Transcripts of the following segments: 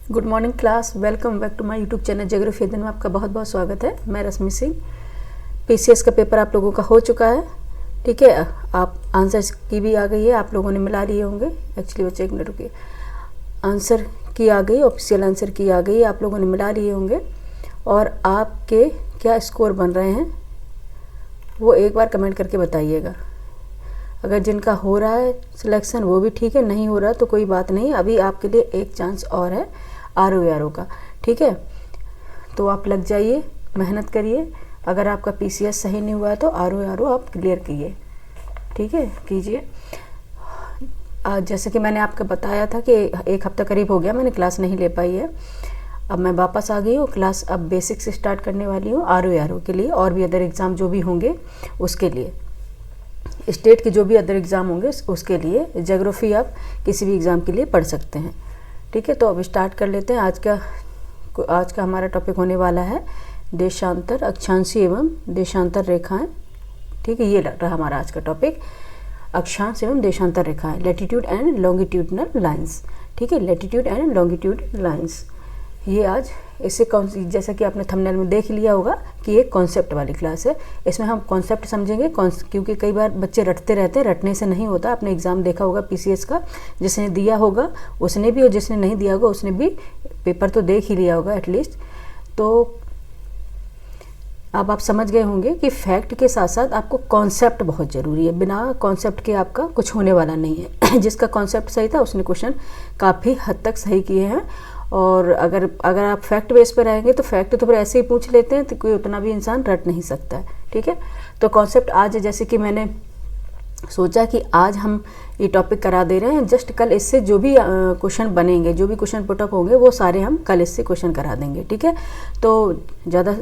Good morning class, welcome back to my YouTube channel geography दिन में आपका बहुत बहुत स्वागत है। मैं रश्मि सिंह। पीसीएस का पेपर आप लोगों का हो चुका है, ठीक है। आप आंसर की भी आ गई है, आप लोगों ने मिला लिए होंगे। एक्चुअली बच्चे एक मिनट रुकिए, आंसर की आ गई, ऑफिशियल आंसर की आ गई, आप लोगों ने मिला लिए होंगे। और आपके क्या स्कोर बन रहे हैं वो एक बार कमेंट करके बताइएगा। अगर जिनका हो रहा है सिलेक्शन वो भी ठीक है, नहीं हो रहा तो कोई बात नहीं, अभी आपके लिए एक चांस और है आरओ का, ठीक है। तो आप लग जाइए, मेहनत करिए। अगर आपका पीसीएस सही नहीं हुआ है तो आरओ आप क्लियर कीजिए, ठीक है, कीजिए। आज जैसे कि मैंने आपको बताया था कि एक हफ्ता करीब हो गया मैंने क्लास नहीं ले पाई है। अब मैं वापस आ गई हूँ, क्लास अब बेसिक से स्टार्ट करने वाली हूँ आरओ के लिए, और भी अदर एग्ज़ाम जो भी होंगे उसके लिए, स्टेट के जो भी अदर एग्ज़ाम होंगे उसके लिए। ज्योग्राफी आप किसी भी एग्ज़ाम के लिए पढ़ सकते हैं, ठीक है। तो अब स्टार्ट कर लेते हैं। आज का हमारा टॉपिक होने वाला है देशांतर, अक्षांशीय एवं देशांतर रेखाएं, ठीक है। ये रहा हमारा आज का टॉपिक, अक्षांश एवं देशांतर रेखाएं, लैटिट्यूड एंड लॉन्गिट्यूडनल लाइंस, ठीक है, लैटिट्यूड एंड लॉन्गिट्यूड लाइंस। ये आज इससे जैसा कि आपने थंबनेल में देख लिया होगा कि ये कॉन्सेप्ट वाली क्लास है। इसमें हम कॉन्सेप्ट समझेंगे, क्योंकि कई बार बच्चे रटते रहते हैं, रटने से नहीं होता। आपने एग्ज़ाम देखा होगा पीसीएस का, जिसने दिया होगा उसने भी और जिसने नहीं दिया होगा उसने भी पेपर तो देख ही लिया होगा एटलीस्ट। तो अब आप समझ गए होंगे कि फैक्ट के साथ साथ आपको कॉन्सेप्ट बहुत ज़रूरी है। बिना कॉन्सेप्ट के आपका कुछ होने वाला नहीं है। जिसका कॉन्सेप्ट सही था उसने क्वेश्चन काफ़ी हद तक सही किए हैं। और अगर आप फैक्ट बेस पर रहेंगे तो फैक्ट तो फिर ऐसे ही पूछ लेते हैं, तो कोई उतना भी इंसान रट नहीं सकता है, ठीक है। तो कॉन्सेप्ट आज जैसे कि मैंने सोचा कि आज हम ये टॉपिक करा दे रहे हैं, जस्ट कल इससे जो भी क्वेश्चन बनेंगे, जो भी क्वेश्चन पुटअप होंगे वो सारे हम कल इससे क्वेश्चन करा देंगे, ठीक है। तो ज़्यादा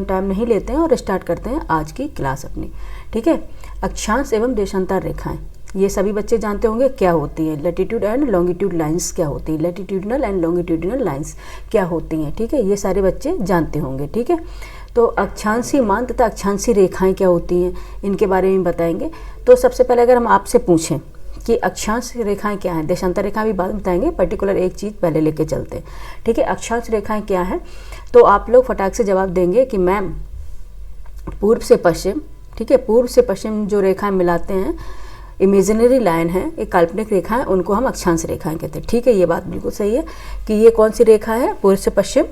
टाइम नहीं लेते हैं और स्टार्ट करते हैं आज की क्लास अपनी, ठीक है। अक्षांश एवं देशांतर रेखाएं, ये सभी बच्चे जानते होंगे क्या होती हैं। लैटिट्यूड एंड लॉन्गिट्यूड लाइंस क्या होती है, लैटिट्यूडनल एंड लॉन्गिट्यूडनल लाइंस क्या होती हैं, ठीक है। ये सारे बच्चे जानते होंगे, ठीक है। तो अक्षांशीय मान तथा अक्षांशीय रेखाएं क्या होती हैं इनके बारे में बताएंगे। तो सबसे पहले अगर हम आपसे पूछें कि अक्षांश रेखाएं क्या हैं, देशांतर रेखाएं भी बाद में बताएंगे, पर्टिकुलर एक चीज़ पहले लेके चलते हैं, ठीक है। अक्षांश रेखाएं क्या हैं, तो आप लोग फटाक से जवाब देंगे कि मैम पूर्व से पश्चिम, ठीक है, पूर्व से पश्चिम जो रेखाएं मिलाते हैं, इमेजिनरी लाइन है, एक काल्पनिक रेखा है, उनको हम अक्षांश रेखाएं कहते हैं, ठीक है। ये बात बिल्कुल सही है कि ये कौन सी रेखा है, पूर्व से पश्चिम,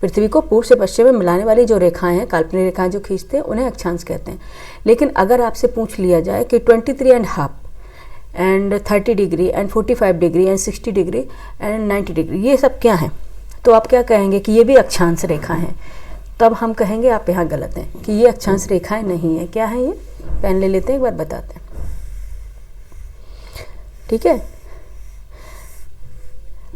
पृथ्वी को पूर्व से पश्चिम में मिलाने वाली जो रेखाएं हैं, काल्पनिक रेखाएं जो खींचते हैं, उन्हें अक्षांश कहते हैं। लेकिन अगर आपसे पूछ लिया जाए कि 23.5 and 30 degree and 45 degree and 60 degree and 90 degree ये सब क्या है, तो आप क्या कहेंगे कि ये भी अक्षांश रेखा हैं। तब हम कहेंगे आप यहाँ गलत हैं कि ये अक्षांश रेखाएं नहीं है। क्या है ये, पेन ले लेते हैं, एक बार बताते हैं, ठीक है।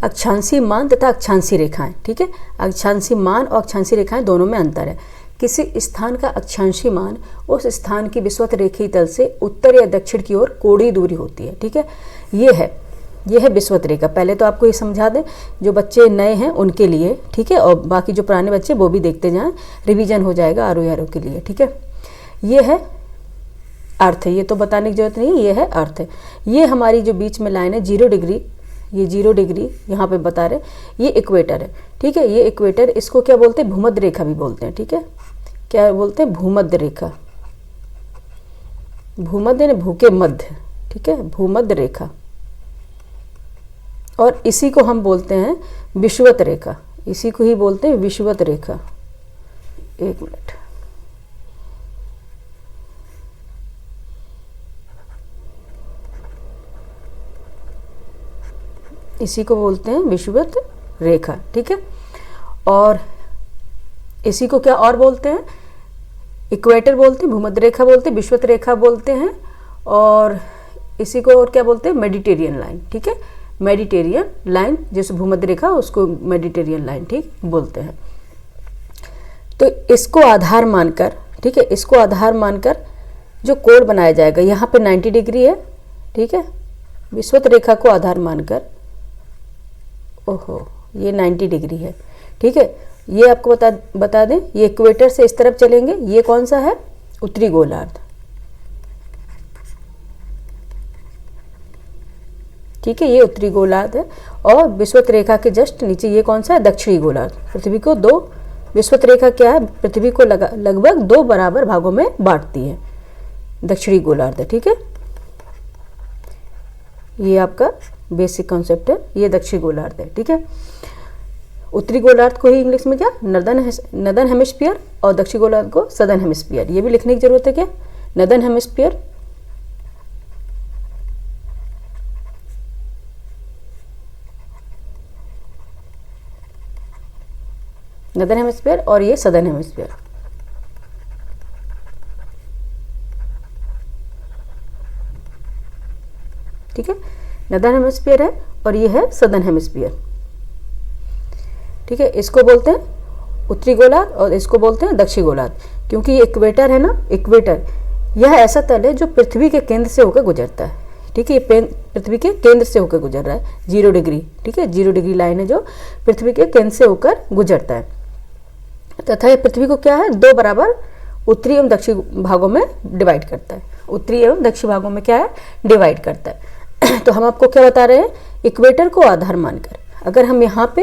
अक्षांशीय मान तथा अक्षांशीय रेखाएं, ठीक है। अक्षांशीय मान और अक्षांशीय रेखाएं दोनों में अंतर है। किसी स्थान का अक्षांशीय मान उस स्थान की विषुवत रेखीय तल से उत्तर या दक्षिण की ओर कोणीय दूरी होती है, ठीक है। ये है विषुवत रेखा। पहले तो आपको ये समझा दें, जो बच्चे नए हैं उनके लिए, ठीक है, और बाकी जो पुराने बच्चे वो भी देखते जाएं, रिवीजन हो जाएगा आरओ के लिए, ठीक है। ये है अर्थ है, ये तो बताने की जरूरत नहीं, ये है अर्थ है। ये हमारी जो बीच में लाइन है 0 डिग्री, ये 0 डिग्री यहाँ पे बता रहे, ये इक्वेटर है, ठीक है। ये इक्वेटर, इसको क्या बोलते हैं, भूमध्य रेखा भी बोलते हैं, ठीक है। क्या बोलते हैं, भूमध्य रेखा, भूमध्य ने भू के मध्य, ठीक है, भूमध्य रेखा। और इसी को हम बोलते हैं विषुवत रेखा, इसी को ही बोलते हैं विषुवत रेखा। एक मिनट, इसी को बोलते हैं विषुवत रेखा, ठीक है। और इसी को क्या और बोलते हैं, इक्वेटर बोलते हैं, भूमध्य रेखा बोलते हैं, विषुवत रेखा बोलते हैं, और इसी को और क्या बोलते हैं, मेडिटेरियन लाइन, ठीक है। मेडिटेरियन लाइन, जैसे भूमध्य रेखा उसको मेडिटेरियन लाइन, ठीक, बोलते हैं। तो इसको आधार मानकर, ठीक है, इसको आधार मानकर जो कोण बनाया जाएगा, यहाँ पे 90 डिग्री है, ठीक है, विषुवत रेखा को आधार मानकर, ओहो ये 90 डिग्री है, ठीक है। ये आपको बता दें, ये इक्वेटर से इस तरफ चलेंगे, ये कौन सा है, उत्तरी गोलार्ध, ठीक है, ये उत्तरी गोलार्ध है। और विषुवत रेखा के जस्ट नीचे ये कौन सा है, दक्षिणी गोलार्ध। पृथ्वी को दो, विषुवत रेखा क्या है, पृथ्वी को लगभग 2 बराबर भागों में बांटती है, दक्षिणी गोलार्ध है। ठीक है, ये आपका बेसिक कॉन्सेप्ट है, ये दक्षिणी गोलार्ध है। ठीक है, उत्तरी गोलार्ध को ही इंग्लिश में क्या, नदर्न हेमिस्फीयर, और दक्षिणी गोलार्ध को सदर्न हेमिस्फीयर। ये भी लिखने की जरूरत है क्या, नदर्न हेमिस्फीयर, नदर्न हेमिस्फीयर, और ये सदर्न हेमिस्फीयर। ठीक है, नदर्न हेमिस्फीयर है और ये है सदर्न हेमिस्फीयर। ठीक है, इसको बोलते हैं उत्तरी गोलार्ध और इसको बोलते हैं दक्षिणी गोलार्ध, क्योंकि ये इक्वेटर है ना, इक्वेटर यह ऐसा तल है जो पृथ्वी के केंद्र से होकर गुजरता है। ठीक है, ये पृथ्वी के केंद्र से होकर गुजर रहा है, 0 डिग्री। ठीक है, 0 डिग्री लाइन है जो पृथ्वी के केंद्र से होकर गुजरता है, तथा ये पृथ्वी को क्या है, 2 बराबर उत्तरी एवं दक्षिणी भागों में डिवाइड करता है। उत्तरी एवं दक्षिणी भागों में क्या है, डिवाइड करता है। तो हम आपको क्या बता रहे हैं, इक्वेटर को आधार मानकर अगर हम यहाँ पे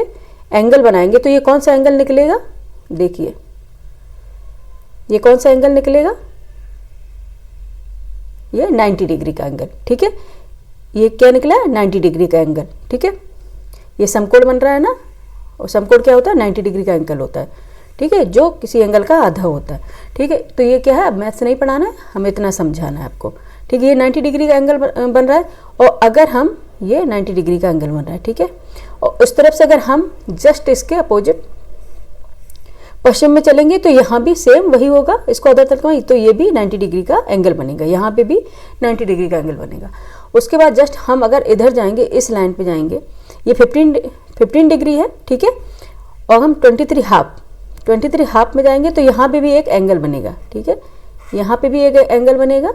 एंगल बनाएंगे तो ये कौन सा एंगल निकलेगा, देखिए ये कौन सा एंगल निकलेगा, ये 90 डिग्री का एंगल। ठीक है, ये क्या निकला है, 90 डिग्री का एंगल। ठीक है, ये समकोण बन रहा है ना, और समकोण क्या होता है, 90 डिग्री का एंगल होता है। ठीक है, जो किसी एंगल का आधा होता है। ठीक है, तो ये क्या है, मैथ्स नहीं पढ़ाना है, हमें इतना समझाना है आपको। ठीक है, ये 90 डिग्री का एंगल बन रहा है, और अगर हम ये 90 डिग्री का एंगल बन रहा है। ठीक है, और उस तरफ से अगर हम जस्ट इसके अपोजिट पश्चिम में चलेंगे तो यहाँ भी सेम वही होगा, इसको अदर तल का, तो ये भी 90 डिग्री का एंगल बनेगा, यहाँ पे भी 90 डिग्री का एंगल बनेगा। उसके बाद जस्ट हम अगर इधर जाएंगे, इस लाइन पे जाएंगे, ये 15 डिग्री है। ठीक है, और हम 23 हाफ में जाएंगे तो यहाँ पे भी एक एंगल बनेगा। ठीक है, यहाँ पे भी एक एंगल बनेगा।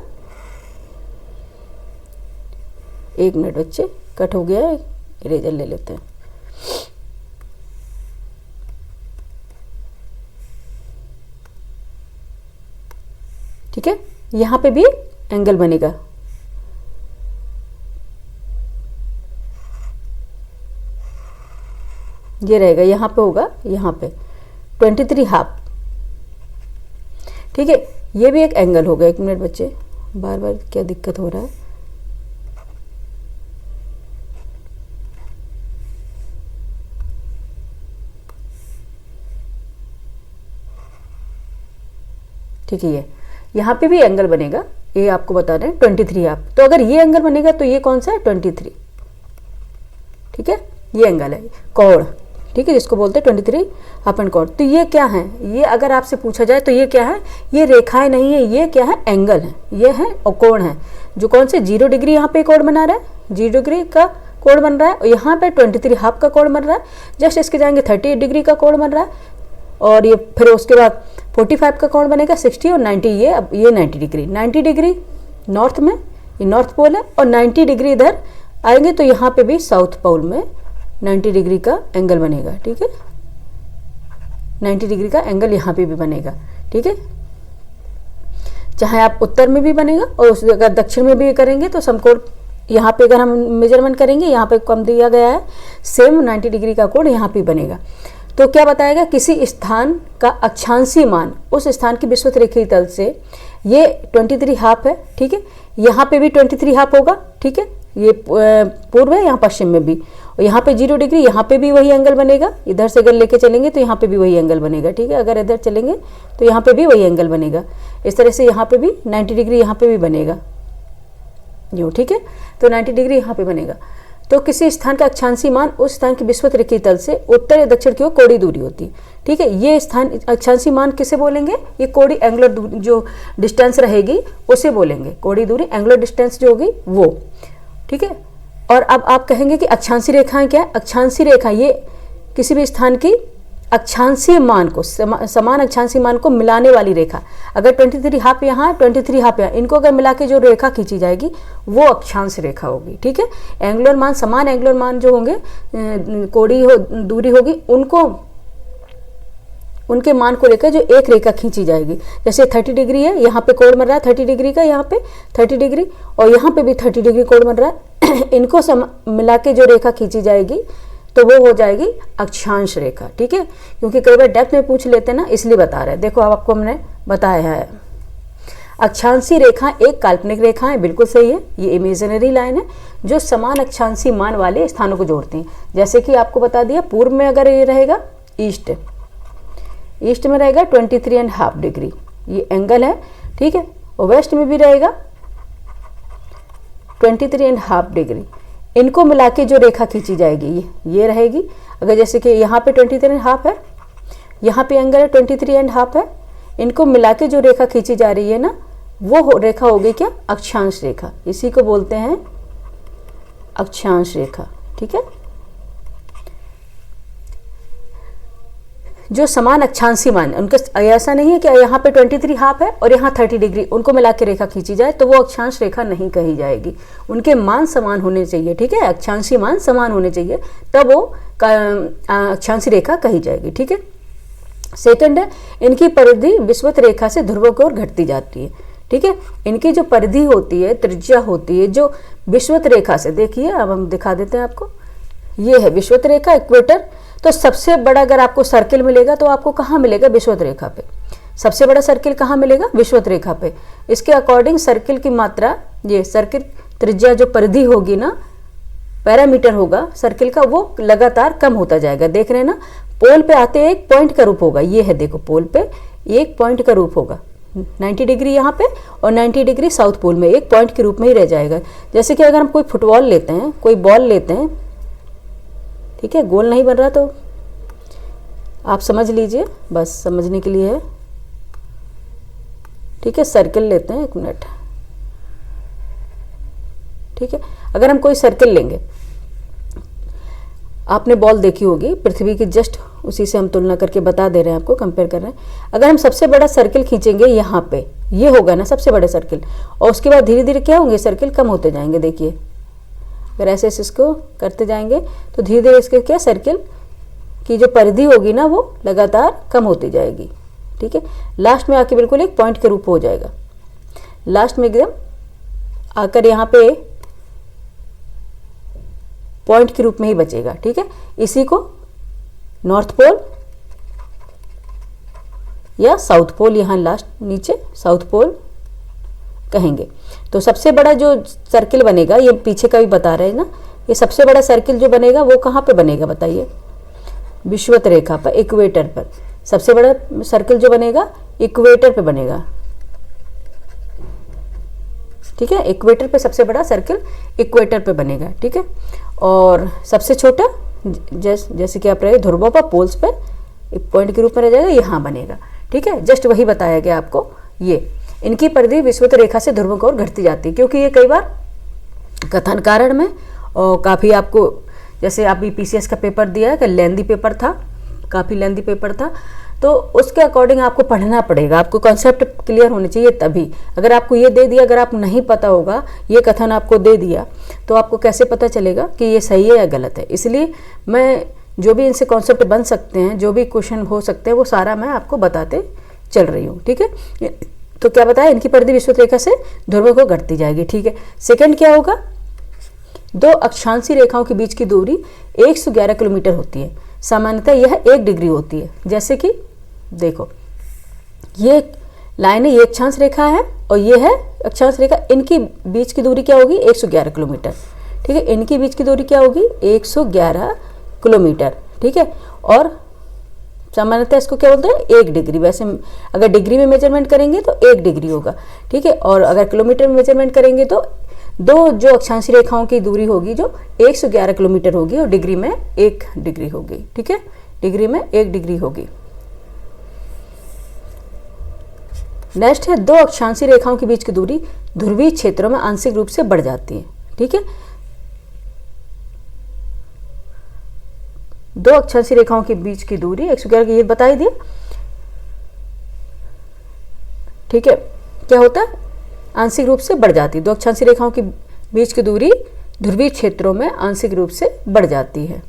1 मिनट बच्चे, कट हो गया है, इरेजर ले लेते हैं। ठीक है, यहाँ पे भी एंगल बनेगा। ये रहेगा, यहाँ पे होगा, यहाँ पे 23 हाफ। ठीक है, ये भी एक एंगल होगा। 1 मिनट बच्चे, बार बार क्या दिक्कत हो रहा है, ठीक है, यहाँ पे भी एंगल बनेगा, ये आपको बता रहे हैं 23 हाफ। तो अगर ये एंगल बनेगा तो ये कौन सा है, 23। ठीक है, ये एंगल है, कोण। ठीक है, जिसको बोलते हैं 23 हाफ एंड कोण। तो ये क्या है, ये अगर आपसे पूछा जाए तो ये क्या है, ये रेखाएं नहीं है, ये क्या है, एंगल है, ये है और कोण है, जो कौन से 0 डिग्री यहाँ पे कोण बना रहा है, 0 डिग्री का कोण बन रहा है, और यहाँ पे 23 हाफ का कोण बन रहा है। जस्ट इसके जाएंगे 30 डिग्री का कोण बन रहा है, और ये फिर उसके बाद 45 का कोण बनेगा, 60 और 90, ये 90 डिग्री। 90 डिग्री नॉर्थ में, ये नॉर्थ पोल है, और 90 डिग्री इधर आएंगे तो यहाँ पे भी साउथ पोल में 90 डिग्री का एंगल बनेगा। ठीक है, 90 डिग्री का एंगल यहाँ पे भी बनेगा। ठीक है, चाहे आप उत्तर में भी बनेगा और उस अगर दक्षिण में भी करेंगे तो समकोण, यहाँ पे अगर हम मेजरमेंट करेंगे, यहाँ पे कम दिया गया है, सेम 90 डिग्री का कोण यहाँ पे बनेगा। तो क्या बताएगा, किसी स्थान का अक्षांशीय मान उस स्थान की विषुवत रेखीय तल से, ये 23 हाफ है। ठीक है, यहाँ पे भी 23 हाफ होगा। ठीक है, ये पूर्व है, यहाँ पश्चिम में भी, और यहाँ पे 0 डिग्री, यहाँ पे भी वही एंगल बनेगा। इधर से अगर लेके चलेंगे तो यहाँ पे भी वही एंगल बनेगा। ठीक है, अगर इधर चलेंगे तो यहाँ पे भी वही एंगल बनेगा। इस तरह से यहाँ पे भी 90 डिग्री यहाँ पे भी बनेगा, यूँ। ठीक है, तो 90 डिग्री यहाँ पे बनेगा। तो किसी स्थान का अक्षांशीय मान उस स्थान की विषुवत रेखीय तल से उत्तर या दक्षिण की ओर कोणीय दूरी होती है। ठीक है, ये स्थान अक्षांशीय मान किसे बोलेंगे, ये कोणीय एंगुलर दूरी, जो डिस्टेंस रहेगी उसे बोलेंगे, कोणीय दूरी, एंगुलर डिस्टेंस जो होगी वो। ठीक है, और अब आप कहेंगे कि अक्षांशीय रेखाएं क्या है, अक्षांशीय रेखा ये किसी भी स्थान की अक्षांशीय मान को, समान अक्षांशीय मान को मिलाने वाली रेखा। अगर 23 हाफ यहाँ, 23 हाफ यहाँ, इनको अगर मिला के जो रेखा खींची जाएगी वो अक्षांश रेखा होगी। ठीक है, एंगुलर मान, समान एंगुलर मान जो होंगे, कोणीय दूरी होगी, उनके मान को लेकर जो एक रेखा खींची जाएगी। जैसे 30 डिग्री है, यहाँ पे कोण बन रहा है 30 डिग्री का, यहाँ पे 30 डिग्री और यहाँ पे भी 30 डिग्री कोण बन रहा है इनको मिला के जो रेखा खींची जाएगी तो वो हो जाएगी अक्षांश रेखा। ठीक है, क्योंकि कई बार डेप्थ में पूछ लेते हैं ना, इसलिए बता रहे हैं। देखो अब आपको हमने बताया है, अक्षांशी रेखा एक काल्पनिक रेखा है, बिल्कुल सही है, ये इमेजिनरी लाइन है जो समान अक्षांशी मान वाले स्थानों को जोड़ती हैं। जैसे कि आपको बता दिया, पूर्व में अगर ये रहेगा ईस्ट में रहेगा 23.5 डिग्री, ये एंगल है। ठीक है, और वेस्ट में भी रहेगा 23.5 डिग्री। इनको मिला के जो रेखा खींची जाएगी ये रहेगी। अगर जैसे कि यहाँ पे 23.5 है, यहाँ पे एंगल 23.5 है, इनको मिला के जो रेखा खींची जा रही है ना, वो रेखा होगी क्या, अक्षांश रेखा। इसी को बोलते हैं अक्षांश रेखा। ठीक है, जो समान अक्षांशी मान, उनका ऐसा नहीं है कि यहाँ पे 23.5 है और यहाँ 30 डिग्री, उनको मिला के रेखा खींची जाए तो वो अक्षांश रेखा नहीं कही जाएगी। उनके मान समान होने चाहिए। ठीक है, अक्षांशी मान समान होने चाहिए, तब वो अक्षांशी रेखा कही जाएगी। ठीक है, सेकंड है, इनकी परिधि विषुवत रेखा से ध्रुवों की ओर घटती जाती है। ठीक है, इनकी जो परिधि होती है, त्रिज्या होती है, जो विषुवत रेखा से, देखिए अब हम दिखा देते हैं आपको, ये है विषुवत रेखा, इक्वेटर। तो सबसे बड़ा अगर आपको सर्किल मिलेगा तो आपको कहाँ मिलेगा, विषुवत रेखा पे। सबसे बड़ा सर्किल कहाँ मिलेगा, विषुवत रेखा पे। इसके अकॉर्डिंग सर्किल की मात्रा, ये सर्किल त्रिज्या जो परिधि होगी ना, पैरामीटर होगा सर्किल का, वो लगातार कम होता जाएगा। देख रहे हैं ना, पोल पे आते एक पॉइंट का रूप होगा, ये है देखो, पोल पे एक पॉइंट का रूप होगा, 90 डिग्री यहाँ पे और 90 डिग्री साउथ पोल में एक पॉइंट के रूप में ही रह जाएगा। जैसे कि अगर हम कोई फुटबॉल लेते हैं, कोई बॉल लेते हैं, ठीक है, गोल नहीं बन रहा तो आप समझ लीजिए, बस समझने के लिए है। ठीक है, सर्किल लेते हैं, एक मिनट। ठीक है, अगर हम कोई सर्किल लेंगे, आपने बॉल देखी होगी पृथ्वी की, जस्ट उसी से हम तुलना करके बता दे रहे हैं आपको, कंपेयर कर रहे हैं। अगर हम सबसे बड़ा सर्किल खींचेंगे यहाँ पे, ये होगा ना सबसे बड़ा सर्किल, और उसके बाद धीरे धीरे क्या होंगे, सर्किल कम होते जाएंगे। देखिए अगर ऐसे इसको करते जाएंगे तो धीरे धीरे इसके क्या, सर्किल की जो परिधि होगी ना, वो लगातार कम होती जाएगी। ठीक है, लास्ट में आके बिल्कुल एक पॉइंट के रूप हो जाएगा, लास्ट में एकदम आकर यहाँ पे पॉइंट के रूप में ही बचेगा। ठीक है, इसी को नॉर्थ पोल या साउथ पोल, यहाँ लास्ट नीचे साउथ पोल कहेंगे। तो सबसे बड़ा जो सर्किल बनेगा, ये पीछे का भी बता रहे हैं ना, ये सबसे बड़ा सर्किल जो बनेगा वो कहाँ पे बनेगा बताइए, विषुवत रेखा पर, इक्वेटर पर। सबसे बड़ा सर्किल जो बनेगा इक्वेटर पे बनेगा। ठीक है, इक्वेटर पे सबसे बड़ा सर्किल इक्वेटर पे बनेगा। ठीक है, और सबसे छोटा जैसे कि आप रहे ध्रुवों पर, पोल्स पे एक पॉइंट के रूप में रह जाएगा, यहाँ बनेगा। ठीक है, जस्ट वही बताया गया आपको। ये इनकी परिधि विषुवत रेखा से ध्रुवों की ओर घटती जाती है, क्योंकि ये कई बार कथन कारण में और काफ़ी आपको, जैसे अभी पीसीएस का पेपर दिया है कि लेंदी पेपर था, काफ़ी लेंदी पेपर था, तो उसके अकॉर्डिंग आपको पढ़ना पड़ेगा, आपको कॉन्सेप्ट क्लियर होने चाहिए तभी। अगर आपको ये दे दिया, अगर आप नहीं पता होगा, ये कथन आपको दे दिया, तो आपको कैसे पता चलेगा कि ये सही है या गलत है। इसलिए मैं जो भी इनसे कॉन्सेप्ट बन सकते हैं, जो भी क्वेश्चन हो सकते हैं, वो सारा मैं आपको बताते चल रही हूँ। ठीक है, तो क्या बताया, इनकी परिधि विषुवत रेखा से ध्रुवों को घटती जाएगी। ठीक है, सेकंड क्या होगा, दो अक्षांशी रेखाओं के बीच की दूरी 111 किलोमीटर होती है। सामान्यतः यह 1 डिग्री होती है। जैसे कि देखो, ये लाइन है, ये अक्षांश रेखा है और ये है अक्षांश रेखा, इनकी बीच की दूरी क्या होगी, 111 किलोमीटर। ठीक है, इनकी बीच की दूरी क्या होगी, 111 किलोमीटर। ठीक है, और सामान्यतः इसको क्या बोलते हैं, 1 डिग्री। वैसे अगर डिग्री में मेजरमेंट करेंगे तो 1 डिग्री होगा। ठीक है, और अगर किलोमीटर में मेजरमेंट करेंगे तो दो जो अक्षांशी रेखाओं की दूरी होगी जो 111 किलोमीटर होगी और डिग्री में 1 डिग्री होगी। ठीक है, डिग्री में 1 डिग्री होगी। नेक्स्ट है, दो अक्षांशी रेखाओं के बीच की दूरी ध्रुवीय क्षेत्रों में आंशिक रूप से बढ़ जाती है। ठीक है, दो अक्षांशी रेखाओं के बीच की दूरी 111 की, ये बता ही दिया। ठीक है, क्या होता है, आंशिक रूप से बढ़ जाती है। दो अक्षांशी रेखाओं के बीच की दूरी ध्रुवीय क्षेत्रों में आंशिक रूप से बढ़ जाती है।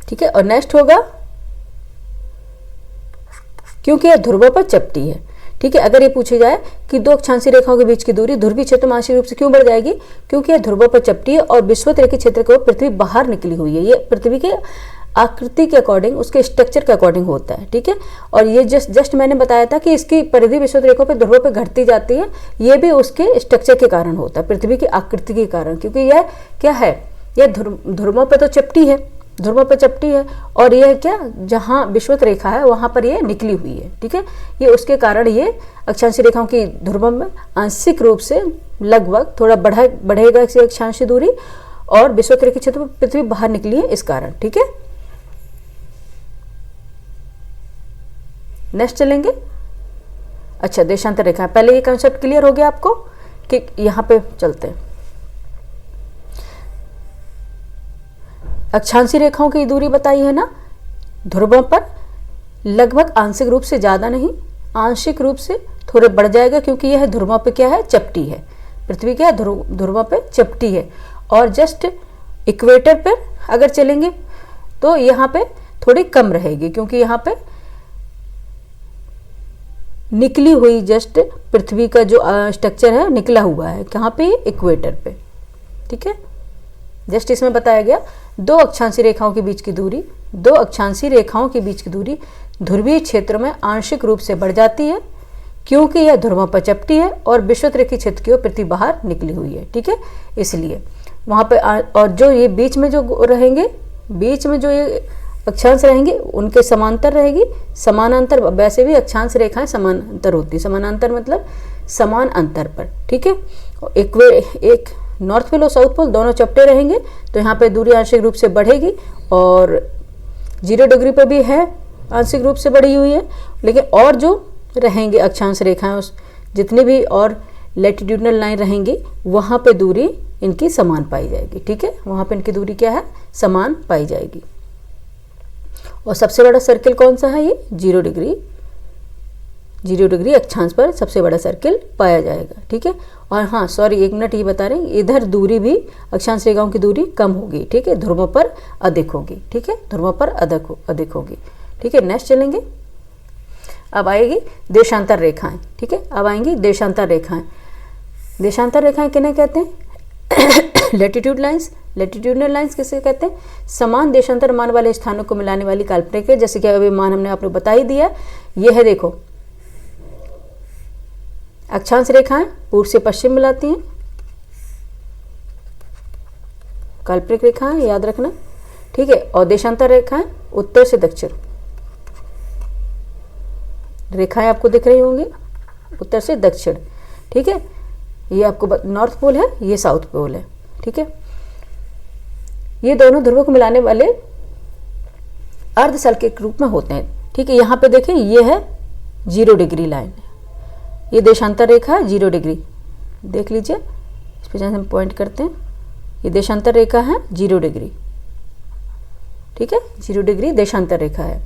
ठीक है। और नेक्स्ट होगा क्योंकि यह ध्रुवों पर चपटी है, ठीक है। अगर ये पूछे जाए कि दो अक्षांशीय रेखाओं के बीच की दूरी ध्रुवीय क्षेत्र में आंशिक रूप से क्यों बढ़ जाएगी, क्योंकि यह ध्रुवों पर चपटी है और विषुवत रेखीय क्षेत्र को पृथ्वी बाहर निकली हुई है। ये पृथ्वी के आकृति के अकॉर्डिंग, उसके स्ट्रक्चर के अकॉर्डिंग होता है, ठीक है। और ये जस्ट मैंने बताया था कि इसकी परिधि विषुवत रेखाओं पर ध्रुवों पर घटती जाती है, ये भी उसके स्ट्रक्चर के कारण होता है, पृथ्वी की आकृति के कारण, क्योंकि यह क्या है, यह ध्रुवों पर तो चपटी है, ध्रुवों पर चपटी है, और यह क्या, जहाँ विषुवत रेखा है वहां पर यह निकली हुई है, ठीक है। ये उसके कारण ये अक्षांशीय रेखाओं की ध्रुवों में आंशिक रूप से लगभग थोड़ा बढ़ेगा इसी अक्षांशीय दूरी, और विषुवत रेखीय क्षेत्र में पृथ्वी बाहर निकली है इस कारण, ठीक है। नेक्स्ट चलेंगे। अच्छा, देशांतर रेखा, पहले ये कंसेप्ट क्लियर हो गया आपको कि यहां पे चलते हैं। अक्षांशीय रेखाओं की दूरी बताई है ना, ध्रुवों पर लगभग आंशिक रूप से ज़्यादा नहीं, आंशिक रूप से थोड़े बढ़ जाएगा, क्योंकि यह ध्रुवों पे क्या है, चपटी है, पृथ्वी क्या है, ध्रुवों पे चपटी है। और जस्ट इक्वेटर पर अगर चलेंगे तो यहाँ पे थोड़ी कम रहेगी, क्योंकि यहाँ पे निकली हुई जस्ट पृथ्वी का जो स्ट्रक्चर है निकला हुआ है, कहाँ पे, इक्वेटर पे, ठीक है। जस्ट इसमें बताया गया दो अक्षांशीय रेखाओं के बीच की दूरी, दो अक्षांशीय रेखाओं के बीच की दूरी ध्रुवीय क्षेत्र में आंशिक रूप से बढ़ जाती है, क्योंकि यह ध्रुवों पर चपटी है और विषुवत रेखीय क्षेत्र की ओर पृथ्वी बाहर निकली हुई है, ठीक है। इसलिए वहाँ पे और जो ये बीच में जो रहेंगे, बीच में जो ये अक्षांश रहेंगे उनके समांतर रहेगी, समानांतर, वैसे भी अक्षांश रेखाएं समानांतर होती है, समानांतर मतलब समान अंतर पर, ठीक है। एक नॉर्थ पोल और साउथ पोल दोनों चपटे रहेंगे, तो यहाँ पे दूरी आंशिक रूप से बढ़ेगी, और 0 डिग्री पे भी है आंशिक रूप से बढ़ी हुई है, लेकिन और जो रहेंगे अक्षांश रेखाएं, उस जितनी भी और लैटिट्यूडनल लाइन रहेंगी वहाँ पे दूरी इनकी समान पाई जाएगी, ठीक है। वहाँ पे इनकी दूरी क्या है, समान पाई जाएगी। और सबसे बड़ा सर्किल कौन सा है, ये 0 डिग्री, 0 डिग्री अक्षांश पर सबसे बड़ा सर्किल पाया जाएगा, ठीक है। और हाँ सॉरी, एक मिनट ये बता रहे हैं, इधर दूरी भी अक्षांश रेखाओं की दूरी कम होगी, ठीक है, ध्रुवों पर अधिक होगी, ठीक है, ध्रुवों पर अधिक होगी, ठीक है। नेक्स्ट चलेंगे। अब आएगी देशांतर रेखाएं, ठीक है, अब आएंगी देशांतर रेखाएं। देशांतर रेखाएं किन्हें कहते हैं, लैटिट्यूड लाइंस। लैटिट्यूडनल लाइंस किसे कहते हैं, समान देशांतर मान वाले स्थानों को मिलाने वाली काल्पनिक है, जैसे कि अभी मान हमने आपको बता ही दिया। यह है, देखो, अक्षांश रेखाएं पूर्व से पश्चिम मिलाती हैं, काल्पनिक रेखाएं याद रखना, ठीक है। और देशांतर रेखाएं उत्तर से दक्षिण, रेखाएं आपको दिख रही होंगी उत्तर से दक्षिण, ठीक है। ये आपको नॉर्थ पोल है, ये साउथ पोल है, ठीक है। ये दोनों ध्रुवों को मिलाने वाले अर्ध सर्किल के रूप में होते हैं, ठीक है। यहाँ पे देखें, ये है 0 डिग्री लाइन, ये देशांतर रेखा है 0 डिग्री, देख लीजिए, इस पर जैसे हम पॉइंट करते हैं, ये देशांतर रेखा है 0 डिग्री, ठीक है, 0 डिग्री देशांतर रेखा है।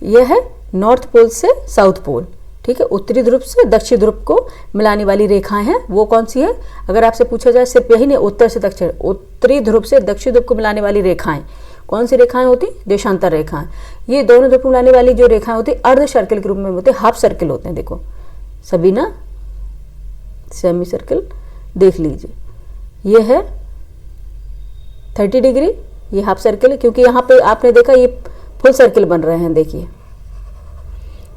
यह है नॉर्थ पोल से साउथ पोल, ठीक है, उत्तरी ध्रुव से दक्षिण ध्रुव को मिलाने वाली रेखाएं हैं, वो कौन सी है, अगर आपसे पूछा जाए सिर्फ यही नहीं, उत्तर से दक्षिण, उत्तरी ध्रुव से दक्षिण ध्रुव को मिलाने वाली रेखाएं कौन सी रेखाएं होती, देशांतर रेखाएं। ये दोनों ध्रुव को मिलाने वाली जो रेखाएं होती अर्ध सर्किल के रूप में होते, हाफ सर्किल होते हैं, देखो सभी ना, सेमी सर्किल देख लीजिए, ये है 30 डिग्री, ये हाफ सर्किल है, क्योंकि यहाँ पे आपने देखा ये फुल सर्किल बन रहे हैं, देखिए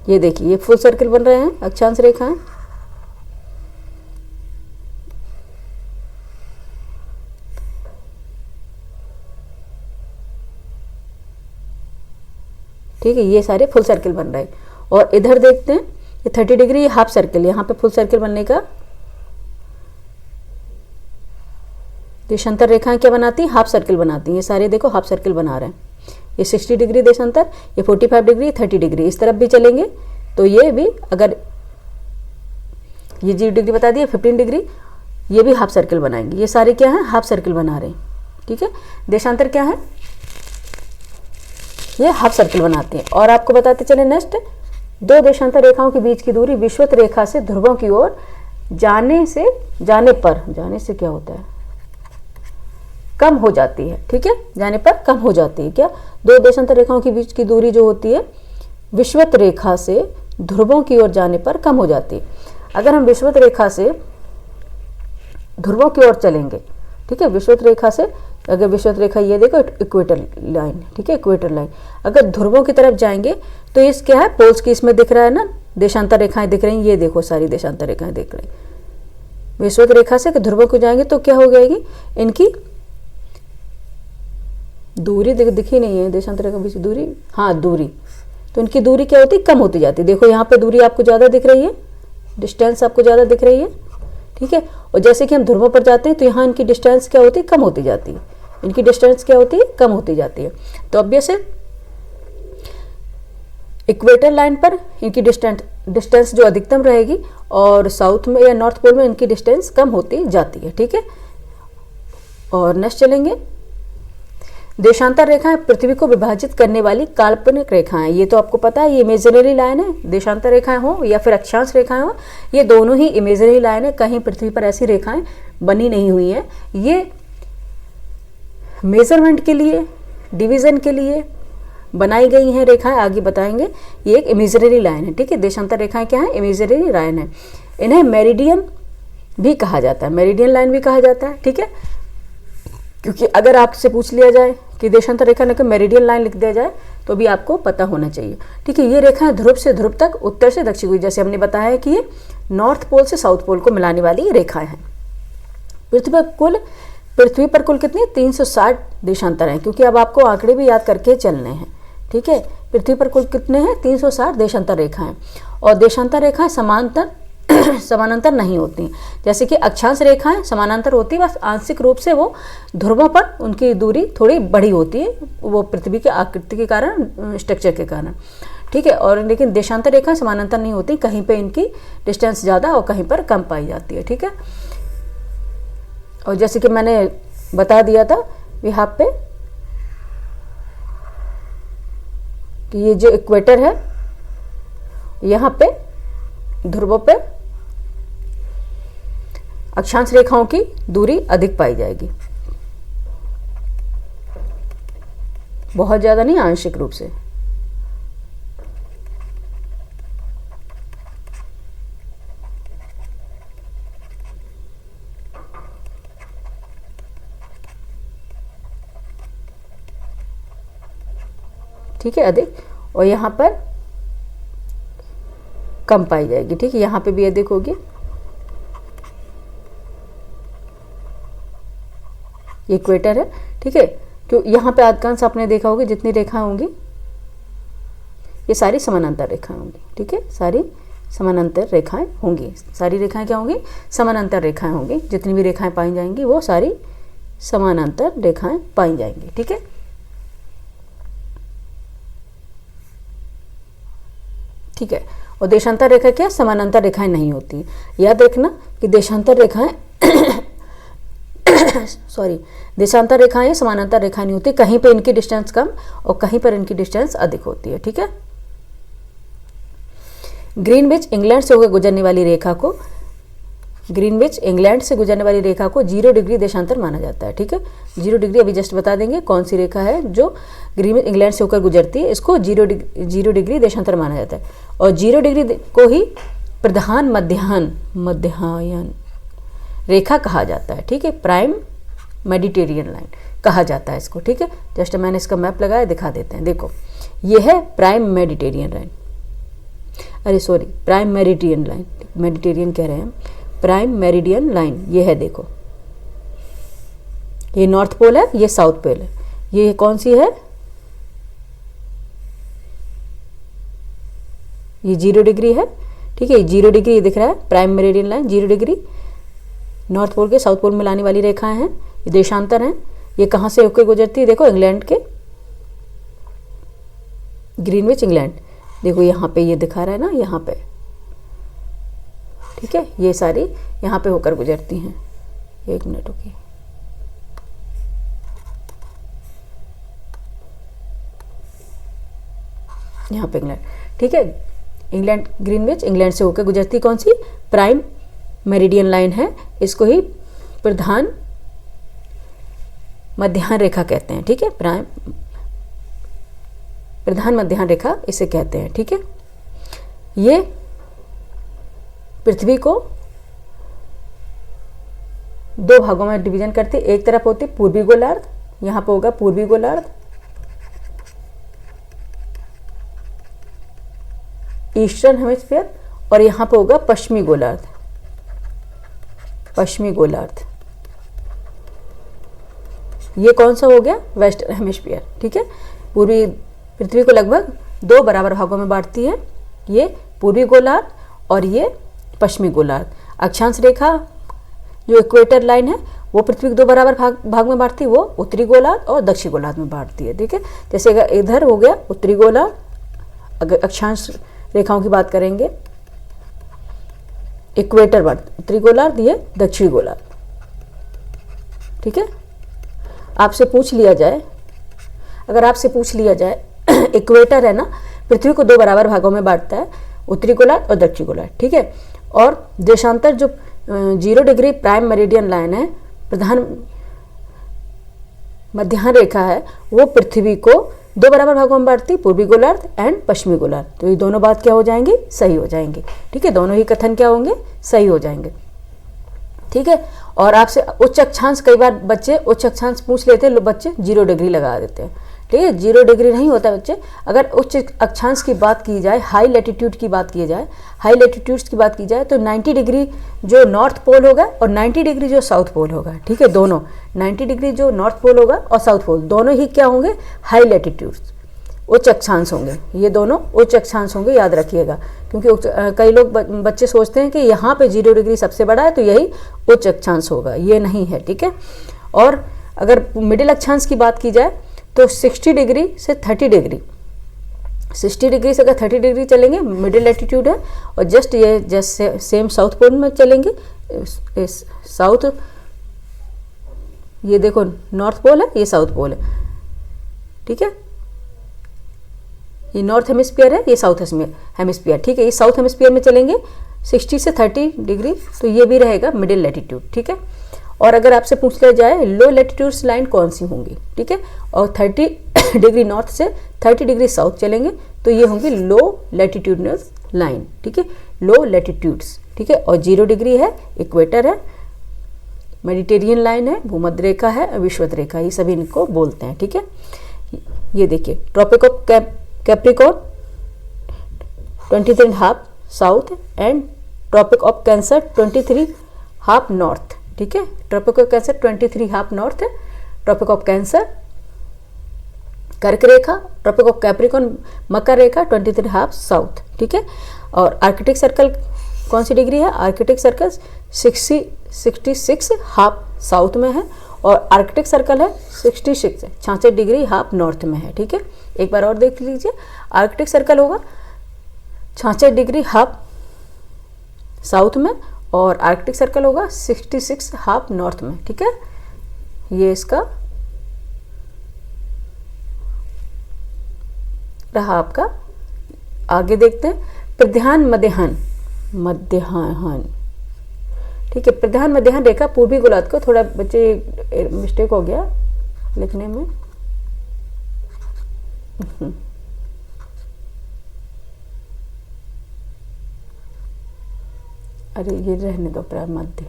ये देखिए, ये फुल सर्किल बन रहे हैं अक्षांश रेखाएं, ठीक है, ये सारे फुल सर्किल बन रहे हैं। और इधर देखते हैं, ये 30 डिग्री, ये हाफ सर्किल, यहाँ पे फुल सर्किल बनने का देशांतर रेखाएं क्या बनाती हैं, हाफ सर्किल बनाती हैं, ये सारे देखो हाफ सर्किल बना रहे हैं। ये 60 डिग्री देशांतर, ये 45 डिग्री, 30 डिग्री, इस तरफ भी चलेंगे तो ये भी, अगर ये 0 डिग्री बता दिया, 15 डिग्री, ये भी हाफ सर्किल बनाएंगे, ये सारे क्या हैं, हाफ सर्किल बना रहे हैं, ठीक है। देशांतर क्या है, ये हाफ सर्किल बनाते हैं। और आपको बताते चले नेक्स्ट, दो देशांतर रेखाओं के बीच की दूरी विषुवत रेखा से ध्रुवों की ओर जाने से क्या होता है, कम हो जाती है, ठीक है, जाने पर कम हो जाती है। क्या, दो देशांतर रेखाओं के बीच की दूरी जो होती है विषुवत रेखा से ध्रुवों की ओर जाने पर कम हो जाती है। अगर हम विषुवत रेखा से ध्रुवों की ओर चलेंगे, ठीक है, विषुवत रेखा से, अगर विषुवत रेखा ये देखो इक्वेटर लाइन, ठीक है, इक्वेटर लाइन, अगर ध्रुवों की तरफ जाएंगे तो ये क्या है, पोल्स की इसमें दिख रहा है ना, देशांतर रेखाएं दिख रही हैं, ये देखो सारी देशांतर रेखाएं दिख रही। विषुवत रेखा से ध्रुवों को जाएंगे तो क्या हो जाएगी, इनकी दूरी दिखी नहीं है, देशांतर रेखा बीच दूरी, हाँ दूरी, तो इनकी दूरी क्या होती है, कम होती जाती है। देखो यहाँ पे दूरी आपको ज़्यादा दिख रही है, डिस्टेंस आपको ज़्यादा दिख रही है, ठीक है, और जैसे कि हम ध्रुवों पर जाते हैं तो यहाँ इनकी डिस्टेंस क्या होती है, कम होती जाती है, इनकी डिस्टेंस क्या होती है, कम होती जाती है। तो ऑब्वियस है इक्वेटर लाइन पर इनकी डिस्टेंस जो अधिकतम रहेगी और साउथ में या नॉर्थ पोल में इनकी डिस्टेंस कम होती जाती है, ठीक है। और नेक्स्ट चलेंगे, देशांतर रेखाएं पृथ्वी को विभाजित करने वाली काल्पनिक रेखाएं। ये तो आपको पता है, ये इमेजिनरी लाइन है, देशांतर रेखाएं हो या फिर अक्षांश रेखाएं हो, ये दोनों ही इमेजिनरी लाइन है, कहीं पृथ्वी पर ऐसी रेखाएं बनी नहीं हुई हैं। ये मेजरमेंट के लिए, डिवीजन के लिए बनाई गई हैं रेखाएं, आगे बताएंगे। ये एक इमेजिनरी लाइन है, ठीक है, देशांतर रेखाएं क्या है, इमेजिनरी लाइन है। इन्हें मेरिडियन भी कहा जाता है, मेरिडियन लाइन भी कहा जाता है, ठीक है, क्योंकि अगर आपसे पूछ लिया जाए कि देशांतर रेखा ने मेरिडियन लाइन लिख दिया जाए तो भी आपको पता होना चाहिए, ठीक है। ये रेखाएं ध्रुव से ध्रुव तक, उत्तर से दक्षिण, जैसे हमने बताया है कि ये नॉर्थ पोल से साउथ पोल को मिलाने वाली रेखाएं हैं। पृथ्वी पर कुल कितनी 360 देशांतर हैं, क्योंकि अब आपको आंकड़े भी याद करके चलने हैं, ठीक है। पृथ्वी पर कुल कितने हैं, 360 देशांतर रेखाएं, और देशांतर रेखाएं समानांतर नहीं होती, जैसे कि अक्षांश रेखाएं समानांतर होती है, बस आंशिक रूप से वो ध्रुवों पर उनकी दूरी थोड़ी बड़ी होती है, वो पृथ्वी की आकृति के कारण, स्ट्रक्चर के कारण, ठीक है। और लेकिन देशांतर रेखाएं समानांतर नहीं होती, कहीं पे इनकी डिस्टेंस ज़्यादा और कहीं पर कम पाई जाती है, ठीक है। और जैसे कि मैंने बता दिया था यहाँ पे कि ये जो इक्वेटर है, यहाँ पे ध्रुवों पे अक्षांश रेखाओं की दूरी अधिक पाई जाएगी, बहुत ज़्यादा नहीं, आंशिक रूप से। ठीक है, अधिक, और यहाँ पर कम पाई जाएगी, ठीक है, यहाँ पे भी अधिक होगी। ये इक्वेटर है, ठीक है, तो यहाँ पे अधिकांश आपने देखा होगा जितनी रेखाएं होंगी ये सारी समानांतर रेखाएं होंगी, ठीक है, सारी समानांतर रेखाएं होंगी। सारी रेखाएं क्या होंगी, समानांतर रेखाएं होंगी, जितनी भी रेखाएं पाई जाएंगी वो सारी समानांतर रेखाएं पाई जाएंगी, ठीक है। ठीक है, और देशांतर रेखा क्या, समानांतर रेखाएं नहीं होती। याद रखना कि देशांतर रेखाएं देशांतर रेखाएं समानांतर रेखाएं नहीं होती, कहीं पे इनकी डिस्टेंस कम और कहीं पर इनकी डिस्टेंस अधिक होती है, ठीक है। ग्रीनविच इंग्लैंड से होकर गुजरने वाली रेखा को, ग्रीनविच इंग्लैंड से गुजरने वाली रेखा को 0 डिग्री देशांतर माना जाता है, ठीक है। 0 डिग्री अभी जस्ट बता देंगे कौन सी रेखा है जो ग्रीनविच इंग्लैंड से होकर गुजरती है, इसको 0 डिग्री देशांतर माना जाता है। और 0 डिग्री को ही प्रधान मध्याह्न रेखा कहा जाता है, ठीक है, प्राइम मेडिटेरियन लाइन कहा जाता है इसको, ठीक है। जस्ट मैंने इसका मैप लगाया, दिखा देते हैं, देखो ये है प्राइम मेडिटेरियन लाइन, अरे sorry prime meridian line, Mediterranean कह रहे हैं हम, प्राइम मेरिडियन लाइन ये है, देखो ये नॉर्थ पोल है, ये साउथ पोल है, ये कौन सी है, ये 0 डिग्री है, ठीक है, 0 डिग्री ये दिख रहा है, prime meridian line 0 degree north pole के साउथ पोल मिलाने वाली रेखाएं हैं, ये देशांतर हैं। ये कहाँ से होकर गुजरती है, देखो इंग्लैंड के, ग्रीनविच इंग्लैंड, देखो यहाँ पे ये दिखा रहा है ना, यहाँ पे, ठीक है, ये सारी यहाँ पे होकर गुजरती हैं। एक मिनट रुकिए, यहाँ पे इंग्लैंड, ठीक है, इंग्लैंड ग्रीनविच इंग्लैंड से होकर गुजरती कौन सी, प्राइम मेरिडियन लाइन है, इसको ही प्रधान मध्याह्न रेखा कहते हैं, ठीक है, प्रधान मध्याह्न रेखा इसे कहते हैं, ठीक है। ये पृथ्वी को दो भागों में डिवीजन करती है। एक तरफ होती पूर्वी गोलार्ध, यहाँ पे होगा पूर्वी गोलार्ध, ईस्टर्न हेमिस्फीयर, और यहाँ पे होगा पश्चिमी गोलार्ध, पश्चिमी गोलार्ध। ये कौन सा हो गया? वेस्टर्न हेमिस्फीयर, ठीक है। पूर्वी पृथ्वी को लगभग दो बराबर भागों में बांटती है, ये पूर्वी गोलार्ध और ये पश्चिमी गोलार्ध। अक्षांश रेखा जो इक्वेटर लाइन है वो पृथ्वी को दो बराबर भाग में बांटती है, वो उत्तरी गोलार्ध और दक्षिणी गोलार्ध में बांटती है, ठीक है। जैसे अगर इधर हो गया उत्तरी गोलार्ध, अगर अक्षांश रेखाओं की बात करेंगे, इक्वेटर उत्तरी गोलार्ध, ये दक्षिणी गोलार्ध, ठीक है। आपसे पूछ लिया जाए, अगर आपसे पूछ लिया जाए इक्वेटर है ना, पृथ्वी को दो बराबर भागों में बांटता है, उत्तरी गोलार्ध और दक्षिणी गोलार्ध, ठीक है। और देशांतर जो 0 डिग्री प्राइम मेरिडियन लाइन है, प्रधान मध्याह्न रेखा है, वो पृथ्वी को दो बराबर भागों में बांटती, पूर्वी गोलार्ध एंड पश्चिमी गोलार्ध। तो ये दोनों बात क्या हो जाएंगी? सही हो जाएंगे, ठीक है। दोनों ही कथन क्या होंगे? सही हो जाएंगे, ठीक है। और आपसे उच्च अक्षांश, कई बार बच्चे उच्च अक्षांश पूछ लेते हैं, बच्चे 0 डिग्री लगा देते हैं, ठीक है। 0 डिग्री नहीं होता बच्चे। अगर उच्च अक्षांश की बात की जाए, हाई लैटिट्यूड की बात की जाए, हाई लैटिट्यूड्स की बात की जाए, तो 90 डिग्री जो नॉर्थ पोल होगा और 90 डिग्री जो साउथ पोल होगा, ठीक है। दोनों 90 डिग्री जो नॉर्थ पोल होगा और साउथ पोल, दोनों ही क्या होंगे? हाई लैटिट्यूड्स, उच्च अक्षांश होंगे। ये दोनों उच्च अक्षांश होंगे, याद रखिएगा। क्योंकि कई लोग बच्चे सोचते हैं कि यहाँ पे 0 डिग्री सबसे बड़ा है तो यही उच्च अक्षांश होगा, ये नहीं है, ठीक है। और अगर मिडिल अक्षांश की बात की जाए तो 60 डिग्री से 30 डिग्री, 60 डिग्री से अगर 30 डिग्री चलेंगे मिडिल लैटिट्यूड है, और जस्ट सेम साउथ पोल में चलेंगे, साउथ, ये देखो नॉर्थ पोल है, ये साउथ पोल है, ठीक है। ये नॉर्थ हेमिस्फीयर है, ये साउथ हेमिस्फीयर, ठीक है। ये साउथ हेमिस्फीयर में चलेंगे 60 से 30 डिग्री, तो ये भी रहेगा मिडिल लैटिट्यूड, ठीक है। और अगर आपसे पूछ लिया जाए लो लैटिट्यूड्स लाइन कौन सी होंगी, ठीक है, और 30 डिग्री नॉर्थ से 30 डिग्री साउथ चलेंगे तो ये होंगी लो लैटिट्यूडनस लाइन, ठीक है, लो लैटिट्यूड्स, ठीक है। और 0 डिग्री है, इक्वेटर है, मेडिटेरियन लाइन है, भूमध्य रेखा है, विषुवत रेखा, ये सभी इनको बोलते हैं, ठीक है। ये देखिए Tropic of Capricorn 23.5 south and Tropic of Cancer 23.5 north, ठीक है। ट्रॉपिक ऑफ कैंसर 23.5 नॉर्थ है, ट्रॉपिक ऑफ कैंसर कर्क रेखा, ट्रॉपिक ऑफ कैप्रिकॉर्न मकर रेखा 23.5 साउथ, ठीक है। और आर्कटिक सर्कल कौन सी डिग्री है? आर्कटिक सर्कल 66.5 साउथ में है, और आर्कटिक सर्कल है 66 डिग्री हाफ नॉर्थ में है, ठीक है। एक बार और देख लीजिए, आर्कटिक सर्कल होगा 66 डिग्री हाफ साउथ में, और आर्कटिक सर्कल होगा 66 हाफ नॉर्थ में, ठीक है। ये इसका रहा आपका। आगे देखते हैं प्रधान मध्याह्न, ठीक है। प्रधान मध्याह्न रेखा पूर्वी गोलार्ध को, थोड़ा बच्चे मिस्टेक हो गया लिखने में, अरे ये रहने दो, प्रयाण मध्य,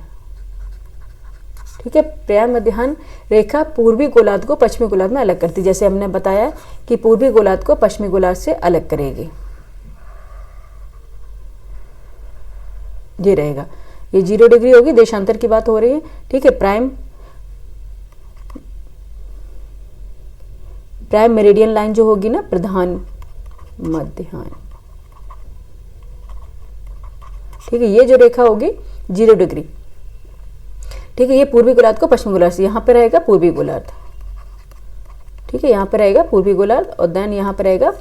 ठीक है। प्रयाण मध्याह्न रेखा पूर्वी गोलार्ध को पश्चिमी गोलार्ध में अलग करती, जैसे हमने बताया कि पूर्वी गोलार्ध को पश्चिमी गोलार्ध से अलग करेगी, ये रहेगा। ये 0 डिग्री होगी, देशांतर की बात हो रही है, ठीक है। प्राइम मेरिडियन लाइन जो होगी ना, प्रधान मध्याह्न, ठीक है। ये जो रेखा होगी 0 डिग्री, ठीक है, ये पूर्वी गोलार्ध को पश्चिमी गोलार्ध से, यहाँ पे रहेगा पूर्वी गोलार्ध, ठीक है, यहाँ पे रहेगा पूर्वी गोलार्ध, और देन यहाँ पे रहेगा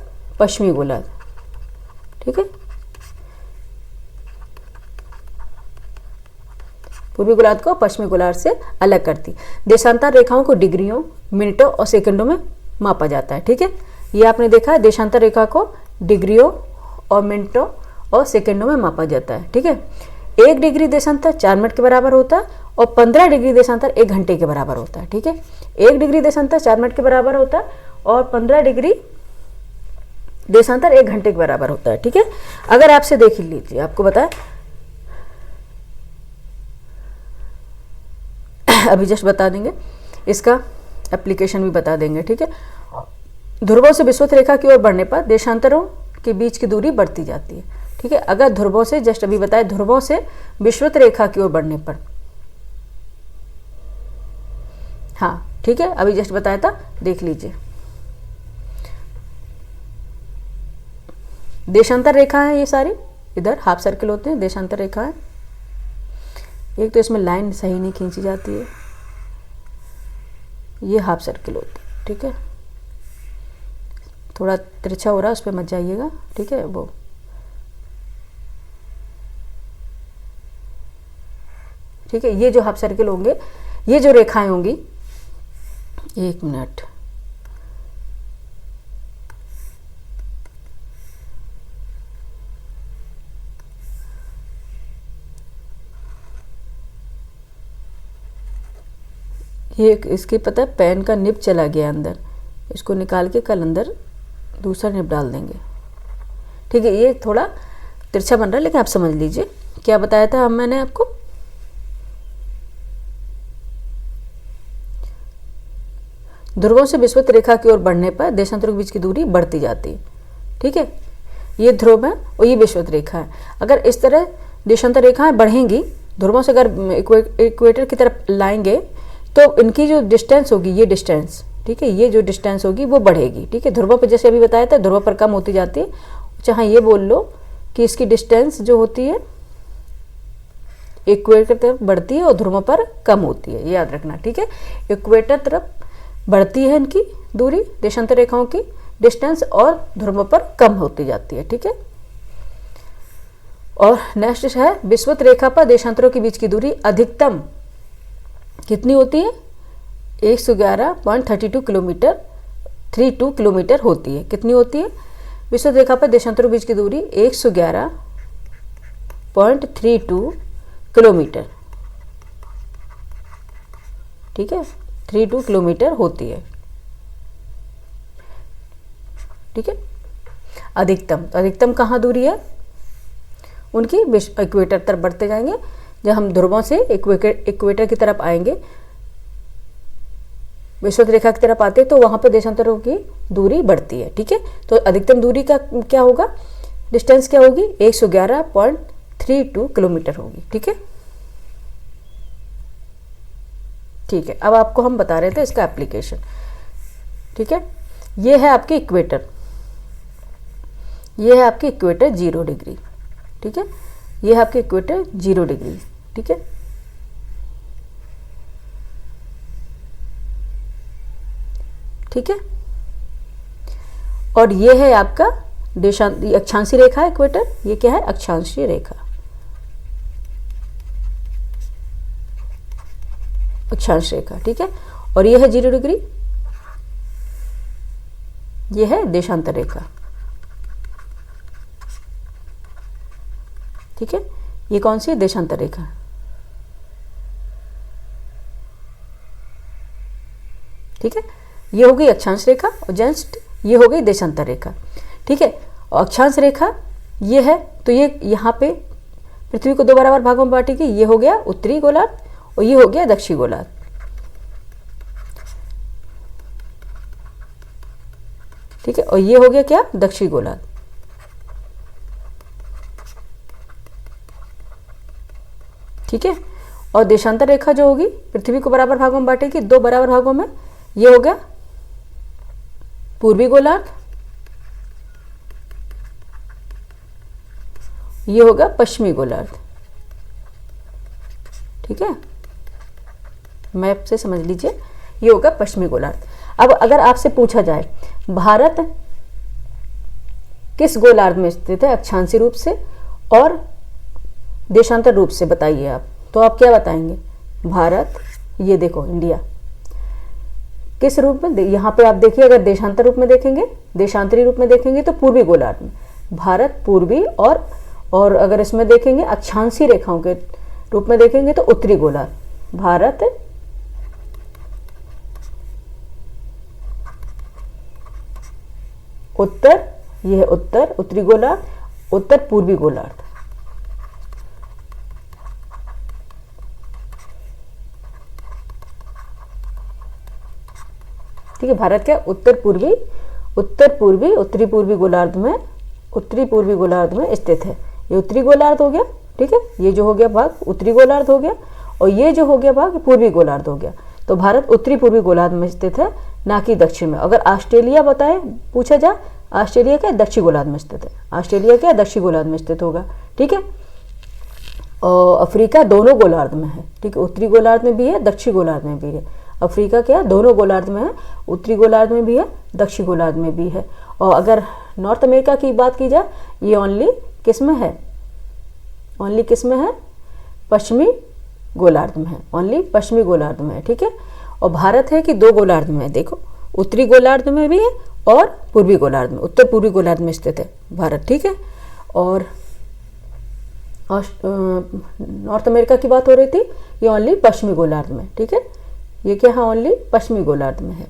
पश्चिमी गोलार्ध, ठीक है। पूर्वी गोलार्ध को पश्चिमी गोलार्ध से अलग करती। देशांतर रेखाओं को डिग्रियों, मिनटों और सेकंडों में मापा जाता है, ठीक है। ये आपने देखा है, देशांतर रेखा को डिग्रियों और मिनटों और सेकंडों में मापा जाता है, ठीक है। 1 डिग्री देशांतर 4 मिनट के बराबर होता है, और 15 डिग्री देशांतर 1 घंटे के बराबर होता है, ठीक है। 1 डिग्री देशांतर 4 मिनट के बराबर होता है और 15 डिग्री देशांतर 1 घंटे के बराबर होता है। ठीक है, अगर आपसे देख लीजिए, आपको बताएं अभी जस्ट बता देंगे, इसका एप्लीकेशन भी बता देंगे। ठीक है, ध्रुवों से विषुवत रेखा की ओर बढ़ने पर देशांतरों के बीच की दूरी बढ़ती जाती है। ठीक है, अगर ध्रुवों से, जस्ट अभी बताया, ध्रुवों से विषुवत रेखा की ओर बढ़ने पर, हाँ ठीक है, अभी जस्ट बताया था, देख लीजिए। देशांतर रेखा है ये सारी, इधर हाफ सर्कल होते हैं, देशांतर रेखा है। एक तो इसमें लाइन सही नहीं खींची जाती है, ये हाफ सर्कल होते हैं। ठीक है, थोड़ा तिरछा हो रहा है, उस पर मत जाइएगा। ठीक है, वो ठीक है, ये जो हाफ सर्कल होंगे, ये जो रेखाएं होंगी, 1 मिनट, ये इसकी पता है पेन का निब चला गया अंदर, इसको निकाल के कल अंदर दूसरा निब डाल देंगे। ठीक है, ये थोड़ा तिरछा बन रहा है, लेकिन आप समझ लीजिए क्या बताया था मैंने आपको। ध्रुवों से विषुवत रेखा की ओर बढ़ने पर देशांतरों के बीच की दूरी बढ़ती जाती है। ठीक है, ये ध्रुव है और ये विषुवत रेखा है। अगर इस तरह देशांतर रेखाएं बढ़ेंगी, ध्रुवों से अगर इक्वेटर की तरफ लाएंगे, तो इनकी जो डिस्टेंस होगी, ये डिस्टेंस, ठीक है, ये जो डिस्टेंस होगी वो बढ़ेगी। ठीक है, ध्रुवों पर जैसे अभी बताया था, ध्रुवों पर कम होती जाती है। चाहे ये बोल लो कि इसकी डिस्टेंस जो होती है इक्वेटर तरफ बढ़ती है और ध्रुवों पर कम होती है, ये याद रखना। ठीक है, इक्वेटर तरफ बढ़ती है इनकी दूरी, देशांतर रेखाओं की डिस्टेंस, और ध्रुवों पर कम होती जाती है। ठीक है, और नेक्स्ट है विषुवत रेखा पर देशांतरों के बीच की दूरी अधिकतम कितनी होती है? 111.32 किलोमीटर, 32 किलोमीटर होती है। कितनी होती है? विषुवत रेखा पर देशांतरों के बीच की दूरी 111.32 किलोमीटर, ठीक है, 32 किलोमीटर होती है। ठीक है, अधिकतम, तो अधिकतम कहाँ दूरी है उनकी? इक्वेटर तरफ बढ़ते जाएंगे। जब हम ध्रुवों से इक्वेटर की तरफ आएंगे, विषुवत रेखा की तरफ आते हैं, तो वहां पर देशांतरों की दूरी बढ़ती है। ठीक है, तो अधिकतम दूरी का क्या होगा, डिस्टेंस क्या होगी? 111.32 किलोमीटर होगी। ठीक है, ठीक है, अब आपको हम बता रहे थे इसका एप्लीकेशन। ठीक है, ये है आपकी इक्वेटर, ये है आपकी इक्वेटर 0 डिग्री। ठीक है, ये है आपकी इक्वेटर 0 डिग्री। ठीक है, ठीक है, और ये है आपका अक्षांशीय रेखा इक्वेटर। ये क्या है? अक्षांशीय रेखा, अक्षांश रेखा। ठीक है, और ये है 0 डिग्री, ये है देशांतर रेखा। ठीक है, ये कौन सी है? देशांतर रेखा। ठीक है, ये हो गई अक्षांश रेखा और जस्ट ये हो गई देशांतर रेखा। ठीक है, और अक्षांश रेखा ये है, तो ये यहाँ पे पृथ्वी को 2 बराबर भागों में बांटेगी। ये हो गया उत्तरी गोलार्ध और ये हो गया दक्षिणी गोलार्ध। ठीक है, और ये हो गया क्या? दक्षिणी गोलार्ध। ठीक है, और देशांतर रेखा जो होगी पृथ्वी को बराबर भागों में बांटेगी, 2 बराबर भागों में। ये हो गया पूर्वी गोलार्ध, ये होगा पश्चिमी गोलार्ध। ठीक है, मैप से समझ लीजिए, ये होगा पश्चिमी गोलार्ध। अब अगर आपसे पूछा जाए भारत किस गोलार्ध में स्थित है अक्षांशीय रूप से और देशांतर रूप से, बताइए आप, तो आप क्या बताएंगे? भारत, ये देखो इंडिया, किस रूप में? यहाँ पे आप देखिए, अगर देशांतर रूप में देखेंगे, देशांतरी रूप में देखेंगे तो पूर्वी गोलार्ध में भारत पूर्वी, और अगर इसमें देखेंगे अक्षांशीय रेखाओं के रूप में देखेंगे तो उत्तरी गोलार्ध। भारत उत्तर, ये है उत्तर, उत्तरी गोलार्ध, उत्तर पूर्वी गोलार्ध। ठीक है, भारत क्या उत्तर पूर्वी, उत्तरी पूर्वी गोलार्ध में, उत्तरी पूर्वी गोलार्ध में स्थित है। ये उत्तरी गोलार्ध हो गया, ठीक है, ये जो हो गया भाग उत्तरी गोलार्ध हो गया, और ये जो हो गया भाग पूर्वी गोलार्ध हो गया। तो भारत उत्तरी पूर्वी गोलार्ध में स्थित है, ना कि दक्षिण में। अगर ऑस्ट्रेलिया बताए, पूछा जाए, ऑस्ट्रेलिया क्या दक्षिण गोलार्ध में स्थित है, ऑस्ट्रेलिया क्या दक्षिण गोलार्ध में स्थित होगा। ठीक है, और अफ्रीका दोनों गोलार्ध में है। ठीक है, उत्तरी गोलार्ध में भी है, दक्षिण गोलार्ध में भी है। अफ्रीका क्या दोनों गोलार्ध में है, उत्तरी गोलार्ध में भी है, दक्षिण गोलार्ध में भी है। और अगर नॉर्थ अमेरिका की बात की जाए, ये ओनली किस में है, ओनली किस में है, पश्चिमी गोलार्ध में है, ओनली पश्चिमी गोलार्ध में है। ठीक है, और भारत है कि दो गोलार्ध में है, देखो उत्तरी गोलार्ध में भी है और पूर्वी गोलार्ध में, उत्तर पूर्वी गोलार्ध में स्थित है भारत। ठीक है, और नॉर्थ अमेरिका की बात हो रही थी, ये ओनली पश्चिमी गोलार्ध में। ठीक है, ये क्या है, ओनली पश्चिमी गोलार्ध में है।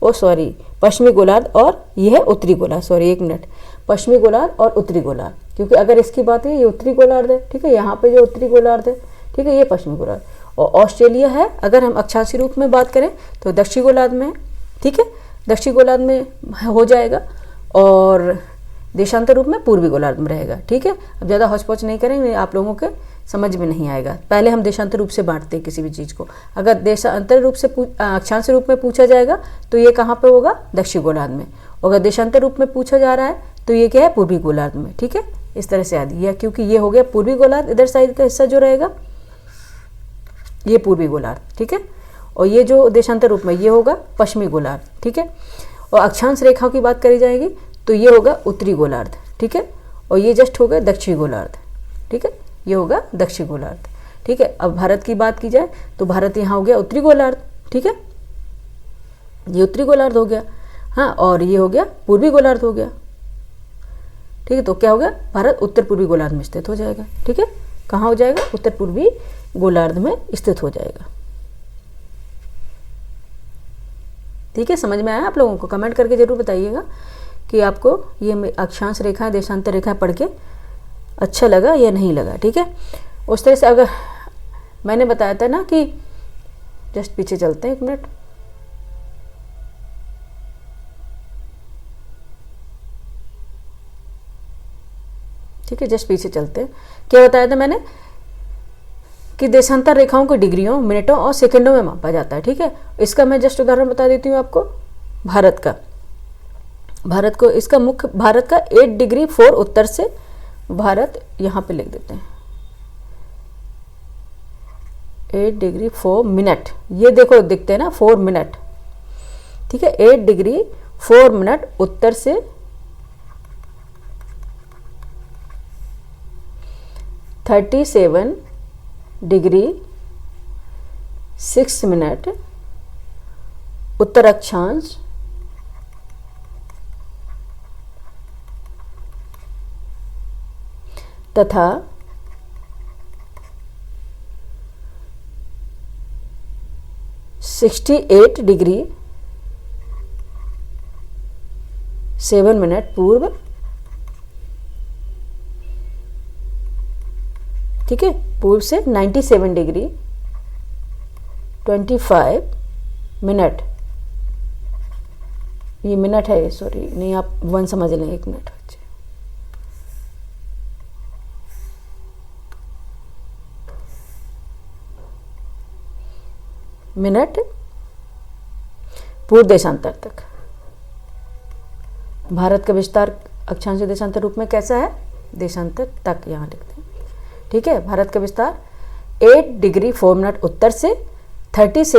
ओ सॉरी, पश्चिमी गोलार्ध और ये है उत्तरी गोलार्ध, सॉरी एक मिनट, पश्चिमी गोलार्ध और उत्तरी गोलार्ध, क्योंकि अगर इसकी बात है ये उत्तरी गोलार्ध है। ठीक है, यहाँ पे जो उत्तरी गोलार्ध है, ठीक है, ये पश्चिमी गोलार्ध। और ऑस्ट्रेलिया है, अगर हम अक्षांशीय रूप में बात करें तो दक्षिण गोलार्ध में है। ठीक है, दक्षिण गोलार्ध में हो जाएगा, और देशांतर रूप में पूर्वी गोलार्ध में रहेगा। ठीक है, अब ज़्यादा हौच-पौच नहीं करेंगे, आप लोगों के समझ में नहीं आएगा। पहले हम देशांतर रूप से बांटते हैं किसी भी चीज़ को। अगर देशांतर रूप से अक्षांशीय रूप में पूछा जाएगा तो ये कहाँ पे होगा, दक्षिण गोलार्ध में। अगर देशांतर रूप में पूछा जा रहा है तो ये क्या है, पूर्वी गोलार्ध में। ठीक है, इस तरह से याद किया, क्योंकि ये हो गया पूर्वी गोलार्ध, इधर साइड का हिस्सा जो रहेगा ये पूर्वी गोलार्ध। ठीक है, और ये जो देशांतर रूप में ये होगा पश्चिमी गोलार्ध। ठीक है, और अक्षांश रेखाओं की बात करी जाएगी तो ये होगा उत्तरी गोलार्ध। ठीक है, और ये जस्ट होगा दक्षिणी गोलार्ध। ठीक है, ये होगा दक्षिण गोलार्ध। ठीक है, अब भारत की बात की जाए तो भारत यहाँ हो गया उत्तरी गोलार्ध। ठीक है, ये उत्तरी गोलार्ध हो गया, हाँ, और ये हो गया पूर्वी गोलार्ध हो गया। ठीक है, तो क्या हो गया, भारत उत्तर पूर्वी गोलार्ध में स्थित हो जाएगा। ठीक है, कहाँ हो जाएगा, उत्तर पूर्वी गोलार्ध में स्थित हो जाएगा। ठीक है, समझ में आया आप लोगों को? कमेंट करके जरूर बताइएगा कि आपको ये अक्षांश रेखाएं, देशांतर रेखाएं पढ़ के अच्छा लगा या नहीं लगा। ठीक है, उस तरह से अगर मैंने बताया था ना कि जस्ट पीछे चलते हैं एक मिनट, ठीक है, जस्ट पीछे चलते हैं। क्या बताया था मैंने कि देशांतर रेखाओं को डिग्रियों, मिनटों और सेकंडों में मापा जाता है। ठीक है, इसका मैं जस्ट उदाहरण बता देती हूँ आपको। भारत का, भारत को इसका मुख्य, भारत का 8 डिग्री 4 उत्तर से, भारत यहाँ पे लिख देते हैं 8 डिग्री 4 मिनट, ये देखो दिखते हैं ना 4 मिनट। ठीक है, 8 डिग्री 4 मिनट उत्तर से 37 डिग्री 6 मिनट उत्तर अक्षांश तथा 68 डिग्री 7 मिनट पूर्व। ठीक है, पूर्व से 97 डिग्री 25 मिनट, ये मिनट है, सॉरी नहीं, आप 1 समझ लें, 1 मिनट बच्चे। मिनट पूर्व देशांतर तक। भारत का विस्तार अक्षांशीय देशांतर रूप में कैसा है, देशांतर तक, यहाँ लिखते हैं। ठीक है, भारत का विस्तार 8 डिग्री 4 मिनट उत्तर से 37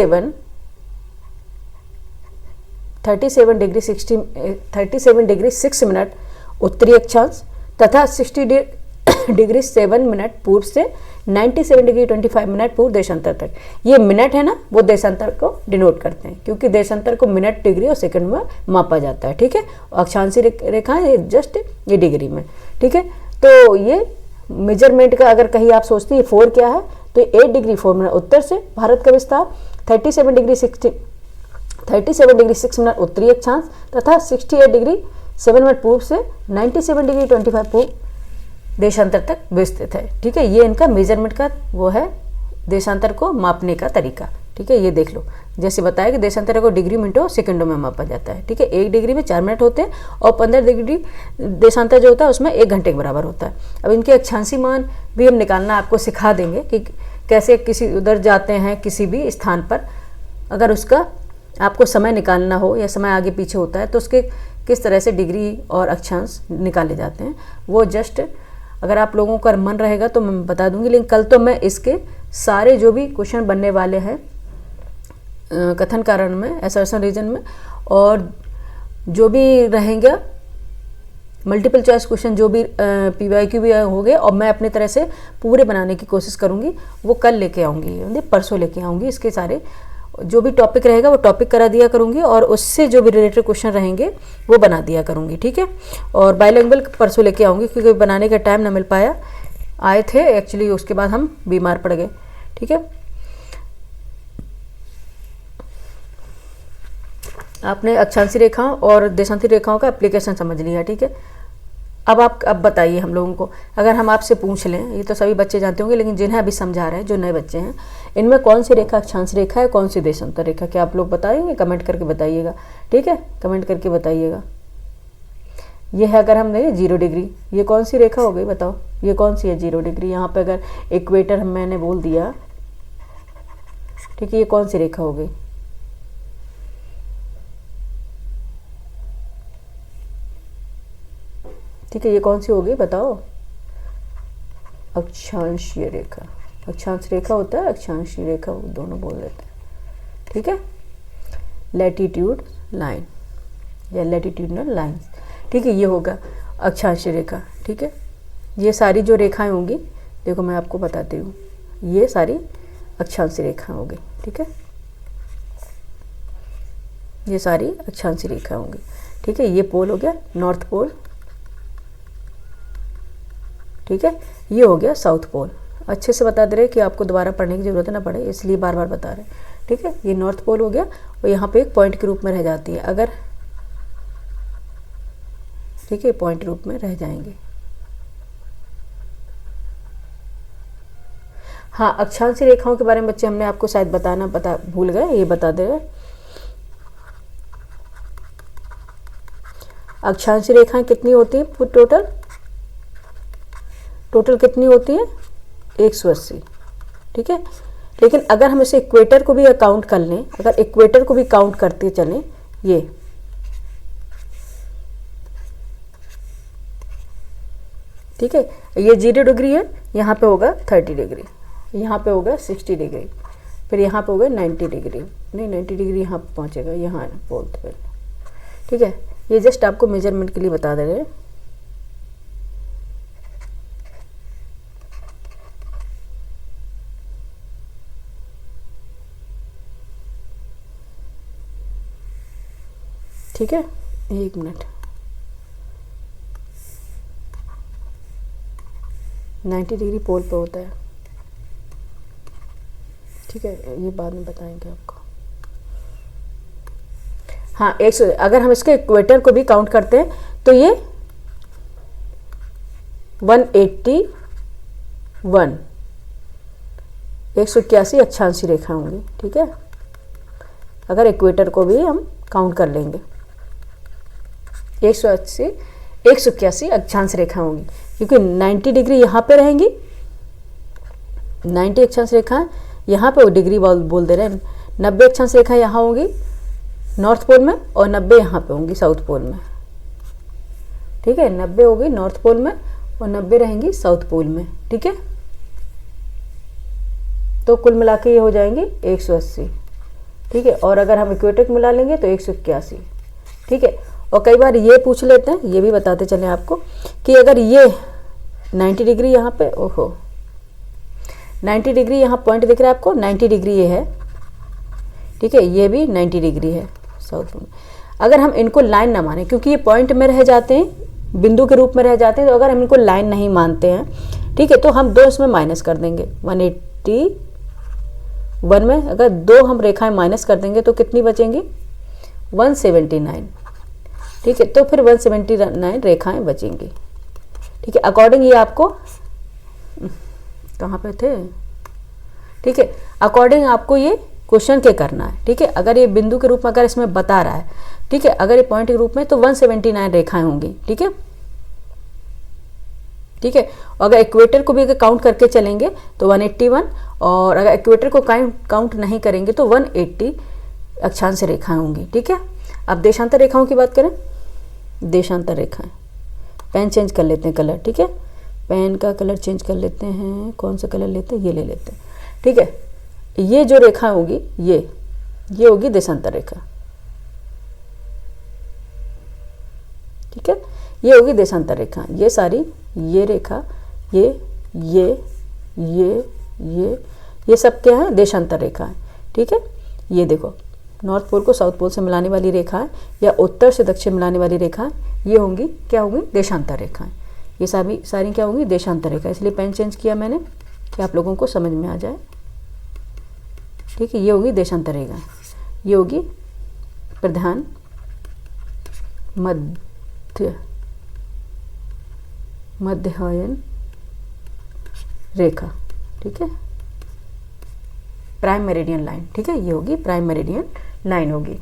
डिग्री 6 मिनट उत्तरी अक्षांश तथा 60 डिग्री 7 मिनट पूर्व से 97 डिग्री 25 मिनट पूर्व देशांतर तक। ये मिनट है ना, वो देशांतर को डिनोट करते हैं, क्योंकि देशांतर को मिनट, डिग्री और सेकंड में मापा जाता है। ठीक है, अक्षांशीय रेखा है जस्ट ये डिग्री में। ठीक है, तो ये मेजरमेंट का अगर कहीं आप सोचती है 4 क्या है, तो 8 डिग्री 4 मिनट उत्तर से भारत का विस्तार, 37 डिग्री 37 डिग्री 6 मिनट उत्तरी अक्षांश तथा 68 डिग्री 7 मिनट पूर्व से 97 डिग्री 25 पूर्व देशांतर तक विस्तृत है। ठीक है, ये इनका मेजरमेंट का वो है, देशांतर को मापने का तरीका। ठीक है, ये देख लो, जैसे बताया कि देशांतर को डिग्री मिनटों सेकंडों में मापा जाता है। ठीक है, 1 डिग्री में 4 मिनट होते हैं और 15 डिग्री देशांतर जो होता है उसमें 1 घंटे के बराबर होता है। अब इनके अक्षांशी मान भी हम निकालना आपको सिखा देंगे कि कैसे किसी उधर जाते हैं किसी भी स्थान पर, अगर उसका आपको समय निकालना हो या समय आगे पीछे होता है तो उसके किस तरह से डिग्री और अक्षांश निकाले जाते हैं, वो जस्ट अगर आप लोगों का मन रहेगा तो मैं बता दूंगी। लेकिन कल तो मैं इसके सारे जो भी क्वेश्चन बनने वाले हैं कथन कारण में, असर्शन रीजन में, और जो भी रहेंगे मल्टीपल चॉइस क्वेश्चन जो भी PYQ भी हो गए, और मैं अपनी तरह से पूरे बनाने की कोशिश करूंगी, वो कल लेके आऊँगी, परसों लेके आऊँगी। इसके सारे जो भी टॉपिक रहेगा वो टॉपिक करा दिया करूँगी और उससे जो भी रिलेटेड क्वेश्चन रहेंगे वो बना दिया करूँगी। ठीक है, और बाइलिंगुअल परसों लेके आऊँगी क्योंकि बनाने का टाइम ना मिल पाया, आए थे एक्चुअली, उसके बाद हम बीमार पड़ गए। ठीक है, आपने अक्षांशी रेखाओं और देशांतरी रेखाओं का एप्लीकेशन समझ लिया। ठीक है, अब बताइए हम लोगों को, अगर हम आपसे पूछ लें, ये तो सभी बच्चे जानते होंगे लेकिन जिन्हें अभी समझा रहे हैं, जो नए बच्चे हैं, इनमें कौन सी रेखा अक्षांश रेखा है, कौन सी देशांतर रेखा, क्या आप लोग बताएंगे? कमेंट करके बताइएगा। ठीक है, कमेंट करके बताइएगा। ये है, अगर हमने 0 डिग्री, ये कौन सी रेखा हो गई बताओ, ये कौन सी है 0 डिग्री? यहाँ पे अगर इक्वेटर मैंने बोल दिया, ठीक है, ये कौन सी रेखा हो गई? ठीक है, ये कौन सी होगी बताओ? अक्षांशीय रेखा। अक्षांश रेखा होता है, अक्षांशीय रेखा, वो दोनों बोल देते हैं। ठीक है, लैटिट्यूड लाइन या लैटिट्यूडनल लाइंस। ठीक है, ये होगा अक्षांशीय रेखा। ठीक है, ये सारी जो रेखाएं होंगी, देखो मैं आपको बताती हूँ, ये सारी अक्षांशीय रेखाएं होंगी। ठीक है, ये सारी अक्षांशीय रेखा होंगी। ठीक है, ये पोल हो गया नॉर्थ पोल। ठीक है, ये हो गया साउथ पोल। अच्छे से बता दे रहे कि आपको दोबारा पढ़ने की ज़रूरत ना पड़े, इसलिए बार बार बता रहे। ठीक है, ये नॉर्थ पोल हो गया और यहाँ पे एक पॉइंट के रूप में रह जाती है अगर, ठीक है, पॉइंट रूप में रह जाएंगे। हाँ, अक्षांशीय रेखाओं के बारे में बच्चे हमने आपको शायद बता भूल गए, ये बता दे रहे। अक्षांशीय रेखाएं कितनी होती है टोटल कितनी होती है? 180। ठीक है, लेकिन अगर हम इसे इक्वेटर को भी काउंट कर लें, अगर इक्वेटर को भी काउंट करते चलें, ये ठीक है, ये 0 डिग्री है, यहाँ पे होगा 30 डिग्री, यहाँ पे होगा 60 डिग्री, फिर यहाँ पे होगा 90 डिग्री, नहीं 90 डिग्री यहाँ पे पहुँचेगा, यहाँ बोलते पे। ठीक है, ये जस्ट आपको मेजरमेंट के लिए बता दे रहे हैं। ठीक है, 1 मिनट, 90 डिग्री पोल पे होता है। ठीक है, ये बाद में बताएंगे आपको। हाँ, 100, अगर हम इसके इक्वेटर को भी काउंट करते हैं तो ये 181 181 अक्षांशीय रेखा होंगी। ठीक है, अगर इक्वेटर को भी हम काउंट कर लेंगे, 181 अक्षांश रेखा होंगी, क्योंकि 90 डिग्री यहाँ पे रहेंगी, 90 अक्षांश रेखा यहाँ पे, वो डिग्री बोल दे रहे हैं। 90 अक्षांश रेखा यहाँ होंगी नॉर्थ पोल में और 90 यहाँ पे होंगी साउथ पोल में। ठीक है, 90 होगी नॉर्थ पोल में और 90 रहेंगी साउथ पोल में। ठीक है, तो कुल मिला के ये हो जाएंगे 180। ठीक है, और अगर हम इक्वेटर को मिला लेंगे तो 181। ठीक है, और कई बार ये पूछ लेते हैं, ये भी बताते चलें आपको कि अगर ये 90 डिग्री यहाँ पे, ओहो 90 डिग्री यहाँ पॉइंट दिख रहा है आपको, 90 डिग्री ये है। ठीक है, ये भी 90 डिग्री है साउथ में। अगर हम इनको लाइन ना माने, क्योंकि ये पॉइंट में रह जाते हैं, बिंदु के रूप में रह जाते हैं, तो अगर हम इनको लाइन नहीं मानते हैं, ठीक है, तो हम 2 इसमें माइनस कर देंगे। 181 में अगर 2 हम रेखाएं माइनस कर देंगे तो कितनी बचेंगी? 179, ठीक है। तो फिर 179 रेखाएं बचेंगी, ठीक है। अकॉर्डिंग ये आपको कहाँ पे थे, ठीक है, अकॉर्डिंग आपको ये क्वेश्चन के करना है, ठीक है। अगर ये बिंदु के रूप में अगर इसमें बता रहा है, ठीक है, अगर ये पॉइंट के रूप में तो 179 रेखाएं होंगी, ठीक है, ठीक है। और अगर इक्वेटर को भी अगर काउंट करके चलेंगे तो 181, और अगर इक्वेटर को काउंट नहीं करेंगे तो 180 अक्षांश रेखाएं होंगी, ठीक है। अब देशांतर रेखाओं की बात करें, देशांतर रेखाएं, पेन चेंज कर लेते हैं कलर, ठीक है, पेन का कलर चेंज कर लेते हैं, कौन सा कलर लेते हैं, ये ले लेते हैं, ठीक है। ये जो रेखा होगी ये होगी देशांतर रेखा, ठीक है, ये होगी देशांतर रेखा। ये सारी, ये रेखा, ये सब क्या है, देशांतर रेखा है, ठीक है। ये देखो नॉर्थ पोल को साउथ पोल से मिलाने वाली रेखा है, या उत्तर से दक्षिण मिलाने वाली रेखा है, ये होंगी क्या होंगी, देशांतर रेखाएं। ये सारी क्या होंगी, देशांतर रेखा। इसलिए पेन चेंज किया मैंने कि आप लोगों को समझ में आ जाए, ठीक है। ये होगी देशांतर रेखा, ये होगी प्रधान मध्यायन रेखा, ठीक है, प्राइम मेरिडियन लाइन, ठीक है, ये होगी प्राइम मेरिडियन लाइन होगी।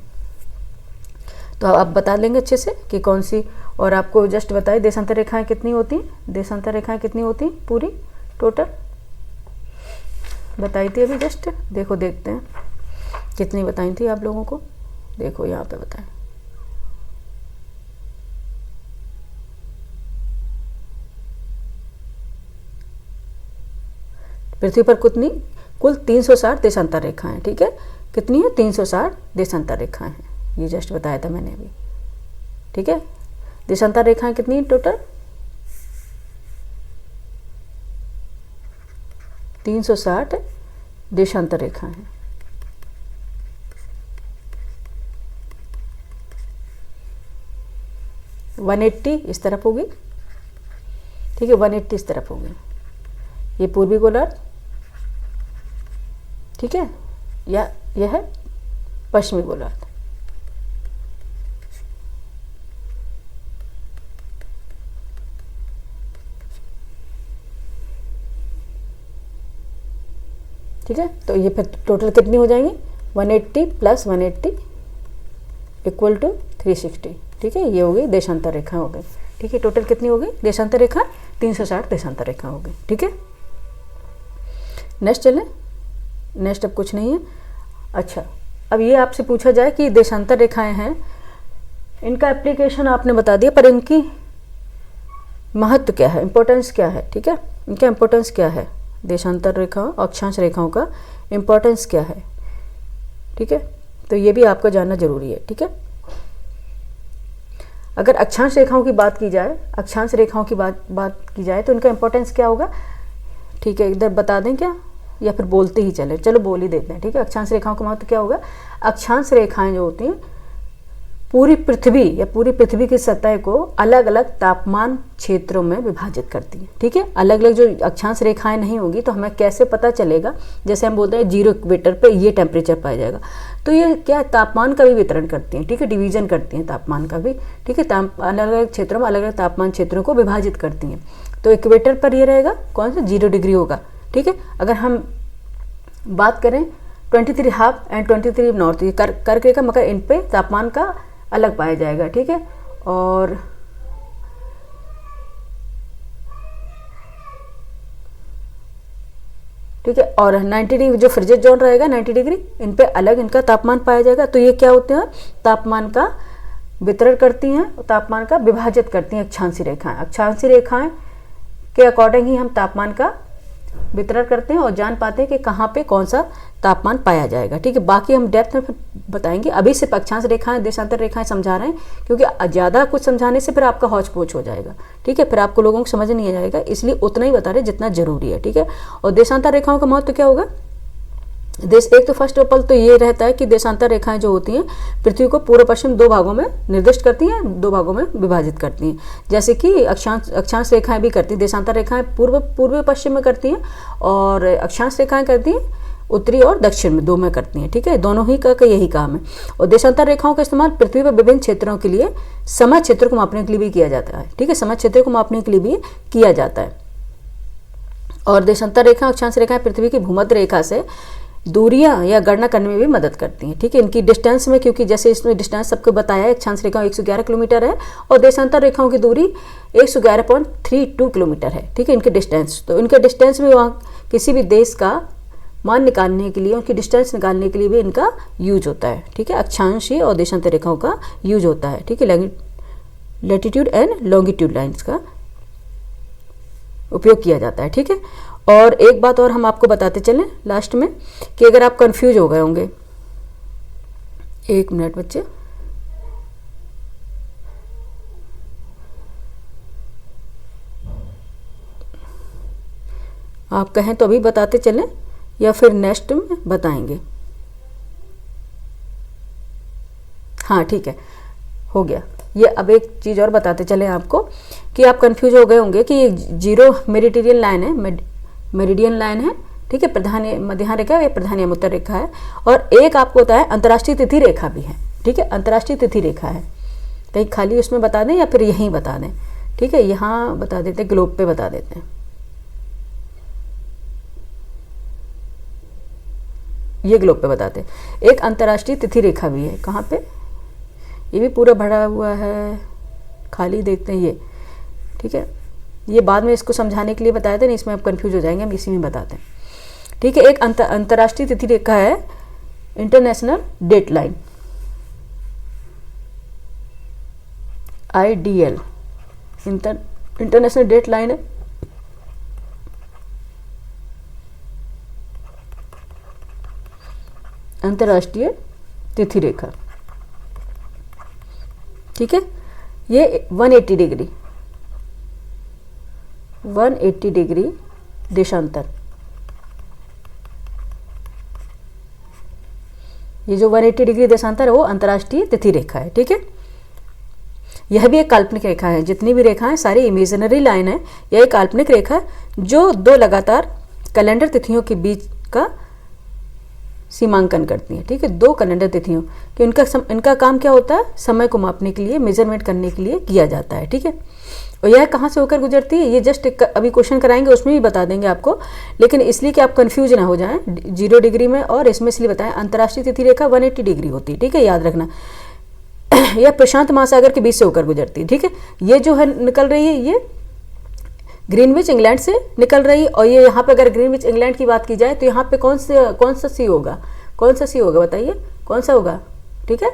तो आप बता लेंगे अच्छे से कि कौन सी, और आपको जस्ट बताइए देशांतर रेखाएं कितनी होती हैं, देशांतर रेखाएं कितनी होती हैं पूरी टोटल बताई थी अभी जस्ट, देखो देखते हैं कितनी बताई थी आप लोगों को, देखो यहाँ पे बताएं, पृथ्वी पर कितनी, कुल 360 देशांतर रेखाएं, ठीक है, कितनी है, 360 देशांतर रेखाएं हैं, ये जस्ट बताया था मैंने अभी, ठीक है। देशांतर रेखाएं कितनी है टोटल, 360 देशांतर रेखाएं हैं। वन 180 इस तरफ होगी, ठीक है, 180 इस तरफ होगी, ये पूर्वी गोलार्ध, ठीक है, या यह है पश्चिमी गोलार्ध, ठीक है। तो ये फिर टोटल कितनी हो जाएंगी, 180 प्लस 180 इक्वल टू 360, ठीक है, ये हो गई देशांतर रेखा हो गई, ठीक है। टोटल कितनी हो गई देशांतर रेखा, 360 देशांतर रेखा हो गई, ठीक है। नेक्स्ट चलें, नेक्स्ट अब कुछ नहीं है। अच्छा, अब ये आपसे पूछा जाए कि देशांतर रेखाएं हैं, इनका एप्लीकेशन आपने बता दिया, पर इनकी महत्व क्या है, इंपॉर्टेंस क्या है, ठीक है, इनका इंपॉर्टेंस क्या है, देशांतर रेखाओं और अक्षांश रेखाओं का इंपॉर्टेंस क्या है, ठीक है। तो ये भी आपको जानना जरूरी है, ठीक है। अगर अक्षांश रेखाओं की बात की जाए, अक्षांश रेखाओं की बात की जाए तो इनका इंपॉर्टेंस क्या होगा, ठीक है, इधर बता दें क्या, या फिर बोलते ही चले, चलो बोल ही देते हैं, ठीक है। अक्षांश रेखाओं का महत्व क्या होगा, अक्षांश रेखाएं जो होती हैं पूरी पृथ्वी या पूरी पृथ्वी की सतह को अलग अलग तापमान क्षेत्रों में विभाजित करती हैं, ठीक है। अलग अलग जो अक्षांश रेखाएं नहीं होगी तो हमें कैसे पता चलेगा, जैसे हम बोलते हैं 0 इक्वेटर पे ये टेम्परेचर पाया जाएगा, तो ये क्या तापमान का भी वितरण करती हैं, ठीक है, डिवीजन करती हैं तापमान का भी, ठीक है, अलग अलग क्षेत्रों में अलग अलग तापमान क्षेत्रों को विभाजित करती हैं। तो इक्वेटर पर ये रहेगा कौन सा, 0 डिग्री होगा, ठीक है। अगर हम बात करें 23 हाफ एंड 23 नॉर्थ, ये कर्क रेखा, मगर इन पे तापमान का अलग पाया जाएगा, ठीक है। और ठीक है, और 90 डिग्री जो फ्रिजिड जोन रहेगा 90 डिग्री, इन पे अलग इनका तापमान पाया जाएगा। तो ये क्या होते हैं, तापमान का वितरण करती हैं, तापमान का विभाजित करती हैं अक्षांशी रेखाएं। अक्षांशी रेखाएं के अकॉर्डिंग ही हम तापमान का वितरण करते हैं और जान पाते हैं कि कहाँ पे कौन सा तापमान पाया जाएगा, ठीक है। बाकी हम डेप्थ में फिर बताएंगे, अभी सिर्फ अक्षांश रेखाएं देशांतर रेखाएं समझा रहे हैं, क्योंकि ज़्यादा कुछ समझाने से फिर आपका हौच पौच हो जाएगा, ठीक है, फिर आपको लोगों को समझ नहीं आ जाएगा, इसलिए उतना ही बता रहे जितना जरूरी है, ठीक है। और देशांतर रेखाओं का महत्व क्या होगा, एक तो फर्स्ट ऑफ ऑल तो ये रहता है कि देशांतर रेखाएं जो होती हैं पृथ्वी को पूर्व पश्चिम 2 भागों में निर्दिष्ट करती हैं, 2 भागों में विभाजित करती हैं, जैसे कि अक्षांश रेखाएं भी करती हैं, देशांतर रेखाएं पूर्व पश्चिम में करती हैं और अक्षांश रेखाएं करती हैं उत्तरी और दक्षिण में, दो में करती हैं। ठीक है, दोनों ही का यही काम है। और देशांतर रेखाओं का इस्तेमाल पृथ्वी पर विभिन्न क्षेत्रों के लिए समय क्षेत्र को मापने के लिए भी किया जाता है। ठीक है, समय क्षेत्र को मापने के लिए भी किया जाता है। और देशांतर रेखा अक्षांश रेखाएं पृथ्वी की भूमध्य रेखा से दूरियां या गणना करने में भी मदद करती हैं। ठीक है, इनकी डिस्टेंस में, क्योंकि जैसे इसमें डिस्टेंस सबको बताया है, अक्षांश रेखाओं 111 किलोमीटर है और देशांतर रेखाओं की दूरी 111.32 किलोमीटर है। ठीक है, इनके डिस्टेंस, तो इनके डिस्टेंस में वहाँ किसी भी देश का मान निकालने के लिए, उनकी डिस्टेंस निकालने के लिए भी इनका यूज होता है। ठीक है, अक्षांशीय और देशांतर रेखाओं का यूज होता है। ठीक है, लैटिट्यूड एंड लॉन्गिट्यूड लाइन्स का उपयोग किया जाता है। ठीक है, और एक बात और हम आपको बताते चलें लास्ट में कि अगर आप कंफ्यूज हो गए होंगे, एक मिनट बच्चे, आप कहें तो अभी बताते चलें या फिर नेक्स्ट में बताएंगे। हाँ ठीक है, हो गया ये। अब एक चीज़ और बताते चले आपको कि आप कंफ्यूज हो गए होंगे कि ये जीरो मेरिडियन लाइन है, मेरिडियन लाइन है। ठीक है, प्रधान मध्य रेखा या प्रधान या उत्तर रेखा है। और एक आपको होता है अंतर्राष्ट्रीय तिथि रेखा भी है। ठीक है, अंतर्राष्ट्रीय तिथि रेखा है। कहीं खाली उसमें बता दें या फिर यहीं बता दें। ठीक है, यहाँ बता देते, ग्लोब पे बता देते हैं। ये ग्लोब पे बताते, एक अंतर्राष्ट्रीय तिथि रेखा भी है। कहाँ पे, ये भी पूरा भरा हुआ है, खाली देखते हैं ये। ठीक है, ये बाद में इसको समझाने के लिए बताया था, नहीं इसमें आप कंफ्यूज हो जाएंगे, हम इसी में बताते हैं। ठीक है, एक अंतर्राष्ट्रीय तिथि रेखा है international date line, IDL, international date line है। अंतर्राष्ट्रीय तिथि रेखा। ठीक है, ये 180 डिग्री देशांतर, ये जो 180 डिग्री देशांतर है वो अंतर्राष्ट्रीय तिथि रेखा है। ठीक है, यह भी एक काल्पनिक रेखा है। जितनी भी रेखाएं सारी इमेजिनरी लाइन है। यह एक काल्पनिक रेखा है जो दो लगातार कैलेंडर तिथियों के बीच का सीमांकन करती है। ठीक है, दो कैलेंडर तिथियों कि इनका काम क्या होता है, समय को मापने के लिए, मेजरमेंट करने के लिए किया जाता है। ठीक है, और यह कहाँ से होकर गुजरती है, ये जस्ट अभी क्वेश्चन कराएंगे उसमें भी बता देंगे आपको, लेकिन इसलिए कि आप कंफ्यूज ना हो जाएं 0 डिग्री में, और इसमें इसलिए बताएं अंतर्राष्ट्रीय तिथि रेखा 180 डिग्री होती है। ठीक है, याद रखना। यह प्रशांत महासागर के बीच से होकर गुजरती है। ठीक है, ये जो है निकल रही है, ये ग्रीनविच इंग्लैंड से निकल रही है। और ये यहाँ पे अगर ग्रीनविच इंग्लैंड की बात की जाए तो यहाँ पे कौन सा सी होगा, बताइए कौन सा होगा। ठीक है,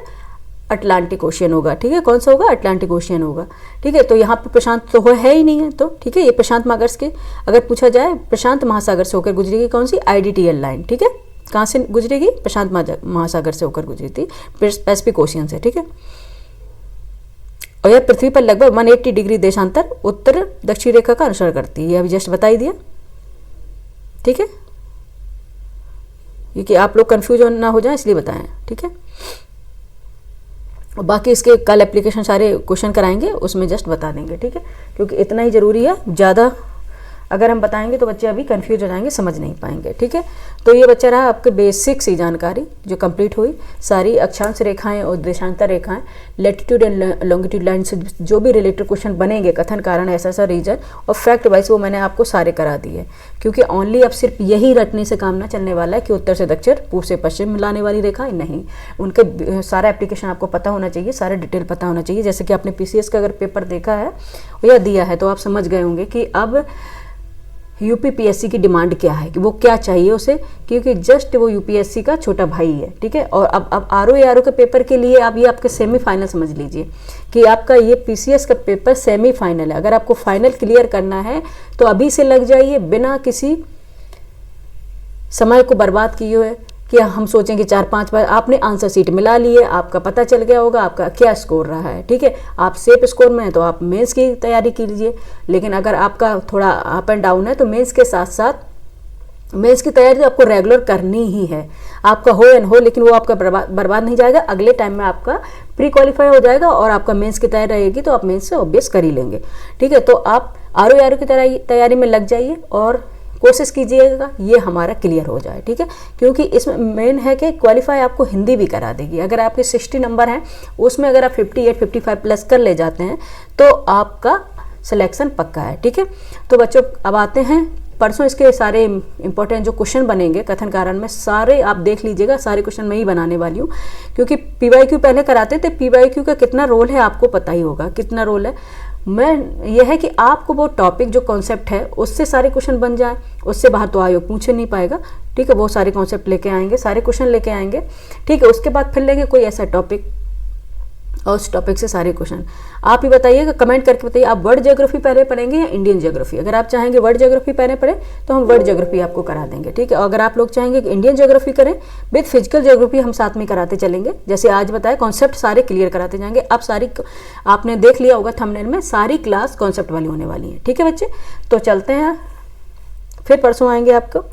अटलांटिक ओशियन होगा। ठीक है, कौन सा होगा, अटलांटिक ओशियन होगा। ठीक है, तो यहाँ पे प्रशांत तो है ही नहीं है, तो ठीक है, ये प्रशांत महासागर के, अगर पूछा जाए प्रशांत महासागर से होकर गुजरेगी कौन सी, IDTL लाइन। ठीक है, कहाँ से गुजरेगी, प्रशांत महासागर से होकर गुजरी थी, पैसिफिक ओशियन से। ठीक है, और यह पृथ्वी पर लगभग 180 डिग्री देशांतर उत्तर दक्षिण रेखा का अनुसरण करती है। यह अभी जस्ट बता ही दिया। ठीक है, क्योंकि आप लोग कंफ्यूज ना हो जाए इसलिए बताएं। ठीक है, और बाकी इसके कल एप्लीकेशन सारे क्वेश्चन कराएंगे, उसमें जस्ट बता देंगे। ठीक है, क्योंकि इतना ही ज़रूरी है, ज़्यादा अगर हम बताएंगे तो बच्चे अभी कंफ्यूज हो जाएंगे, समझ नहीं पाएंगे। ठीक है, तो ये बच्चा रहा आपके बेसिक सी जानकारी जो कंप्लीट हुई। सारी अक्षांश रेखाएं और देशांतर रेखाएं, लैटिट्यूड एंड लॉन्गिट्यूड लाइन से जो भी रिलेटेड क्वेश्चन बनेंगे, कथन, कारण, ऐसा रीजन और फैक्ट वाइज, वो मैंने आपको सारे करा दिए। क्योंकि ओनली अब सिर्फ यही रटने से काम ना चलने वाला है कि उत्तर से दक्षिण, पूर्व से पश्चिम मिलाने वाली रेखाएं नहीं, उनके सारा एप्लीकेशन आपको पता होना चाहिए, सारा डिटेल पता होना चाहिए। जैसे कि आपने PCS का अगर पेपर देखा है या दिया है तो आप समझ गए होंगे कि अब UPPSC की डिमांड क्या है, कि वो क्या चाहिए उसे, क्योंकि जस्ट वो UPSC का छोटा भाई है। ठीक है, और अब RO के पेपर के लिए आप ये आपके सेमीफाइनल समझ लीजिए कि आपका ये PCS का पेपर सेमीफाइनल है। अगर आपको फाइनल क्लियर करना है तो अभी से लग जाइए, बिना किसी समय को बर्बाद किए हुए कि हम सोचें कि 4-5 बार आपने आंसर शीट मिला लिए, आपका पता चल गया होगा आपका क्या स्कोर रहा है। ठीक है, आप सेफ स्कोर में हैं तो आप मेंस की तैयारी कीजिए, लेकिन अगर आपका थोड़ा अप एंड डाउन है तो मेंस के साथ साथ मेंस की तैयारी तो आपको रेगुलर करनी ही है। आपका हो या न हो, लेकिन वो आपका बर्बाद नहीं जाएगा। अगले टाइम में आपका प्री क्वालिफाई हो जाएगा और आपका मेंस की तैयारी रहेगी तो आप मेंस से ऑब्वियस कर ही लेंगे। ठीक है, तो आप RO की तैयारी में लग जाइए और कोशिश कीजिएगा ये हमारा क्लियर हो जाए, ठीक है। क्योंकि इसमें मेन है कि क्वालिफाई आपको हिंदी भी करा देगी। अगर आपके 60 नंबर हैं उसमें अगर आप 58 55 प्लस कर ले जाते हैं तो आपका सिलेक्शन पक्का है, ठीक है। तो बच्चों अब आते हैं परसों इसके सारे इंपॉर्टेंट जो क्वेश्चन बनेंगे कथन कारण में, सारे आप देख लीजिएगा, सारे क्वेश्चन मैं ही बनाने वाली हूँ। क्योंकि PYQ पहले कराते थे, PYQ का कितना रोल है आपको पता ही होगा, कितना रोल है। मैं यह है कि आपको वो टॉपिक जो कॉन्सेप्ट है उससे सारे क्वेश्चन बन जाए, उससे बाहर तो आयोग पूछ नहीं पाएगा, ठीक है। वो सारे कॉन्सेप्ट लेके आएंगे, सारे क्वेश्चन लेके आएंगे, ठीक है। उसके बाद फिर लेंगे कोई ऐसा टॉपिक और उस टॉपिक से सारे क्वेश्चन। आप ही बताइएगा, कमेंट करके बताइए आप वर्ल्ड ज्योग्राफी पहले पढ़ेंगे या इंडियन ज्योग्राफी। अगर आप चाहेंगे वर्ल्ड ज्योग्राफी पहले पढ़े तो हम वर्ल्ड ज्योग्राफी आपको करा देंगे, ठीक है। अगर आप लोग चाहेंगे कि इंडियन ज्योग्राफी करें विद फिजिकल ज्योग्राफी, हम साथ में कराते चलेंगे। जैसे आज बताया कॉन्सेप्ट सारे क्लियर कराते जाएंगे। अब सारी आपने देख लिया होगा थंबनेल में, सारी क्लास कॉन्सेप्ट वाली होने वाली है, ठीक है बच्चे। तो चलते हैं, फिर परसों आएंगे आपको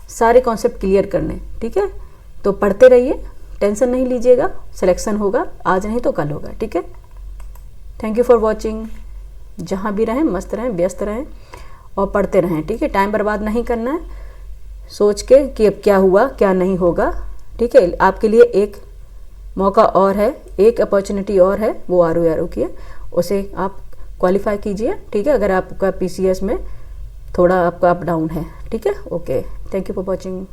सारे कॉन्सेप्ट क्लियर करने, ठीक है। तो पढ़ते रहिए, टेंशन नहीं लीजिएगा, सिलेक्शन होगा, आज नहीं तो कल होगा, ठीक है। Thank you for watching. जहाँ भी रहें मस्त रहें, व्यस्त रहें और पढ़ते रहें, ठीक है। टाइम बर्बाद नहीं करना है सोच के कि अब क्या हुआ क्या नहीं होगा, ठीक है। आपके लिए एक मौका और है, एक अपॉर्चुनिटी और है, वो RO की है, उसे आप क्वालिफाई कीजिए, ठीक है। अगर आपका PCS में थोड़ा आपका अप डाउन है, ठीक है। Okay, thank you for watching.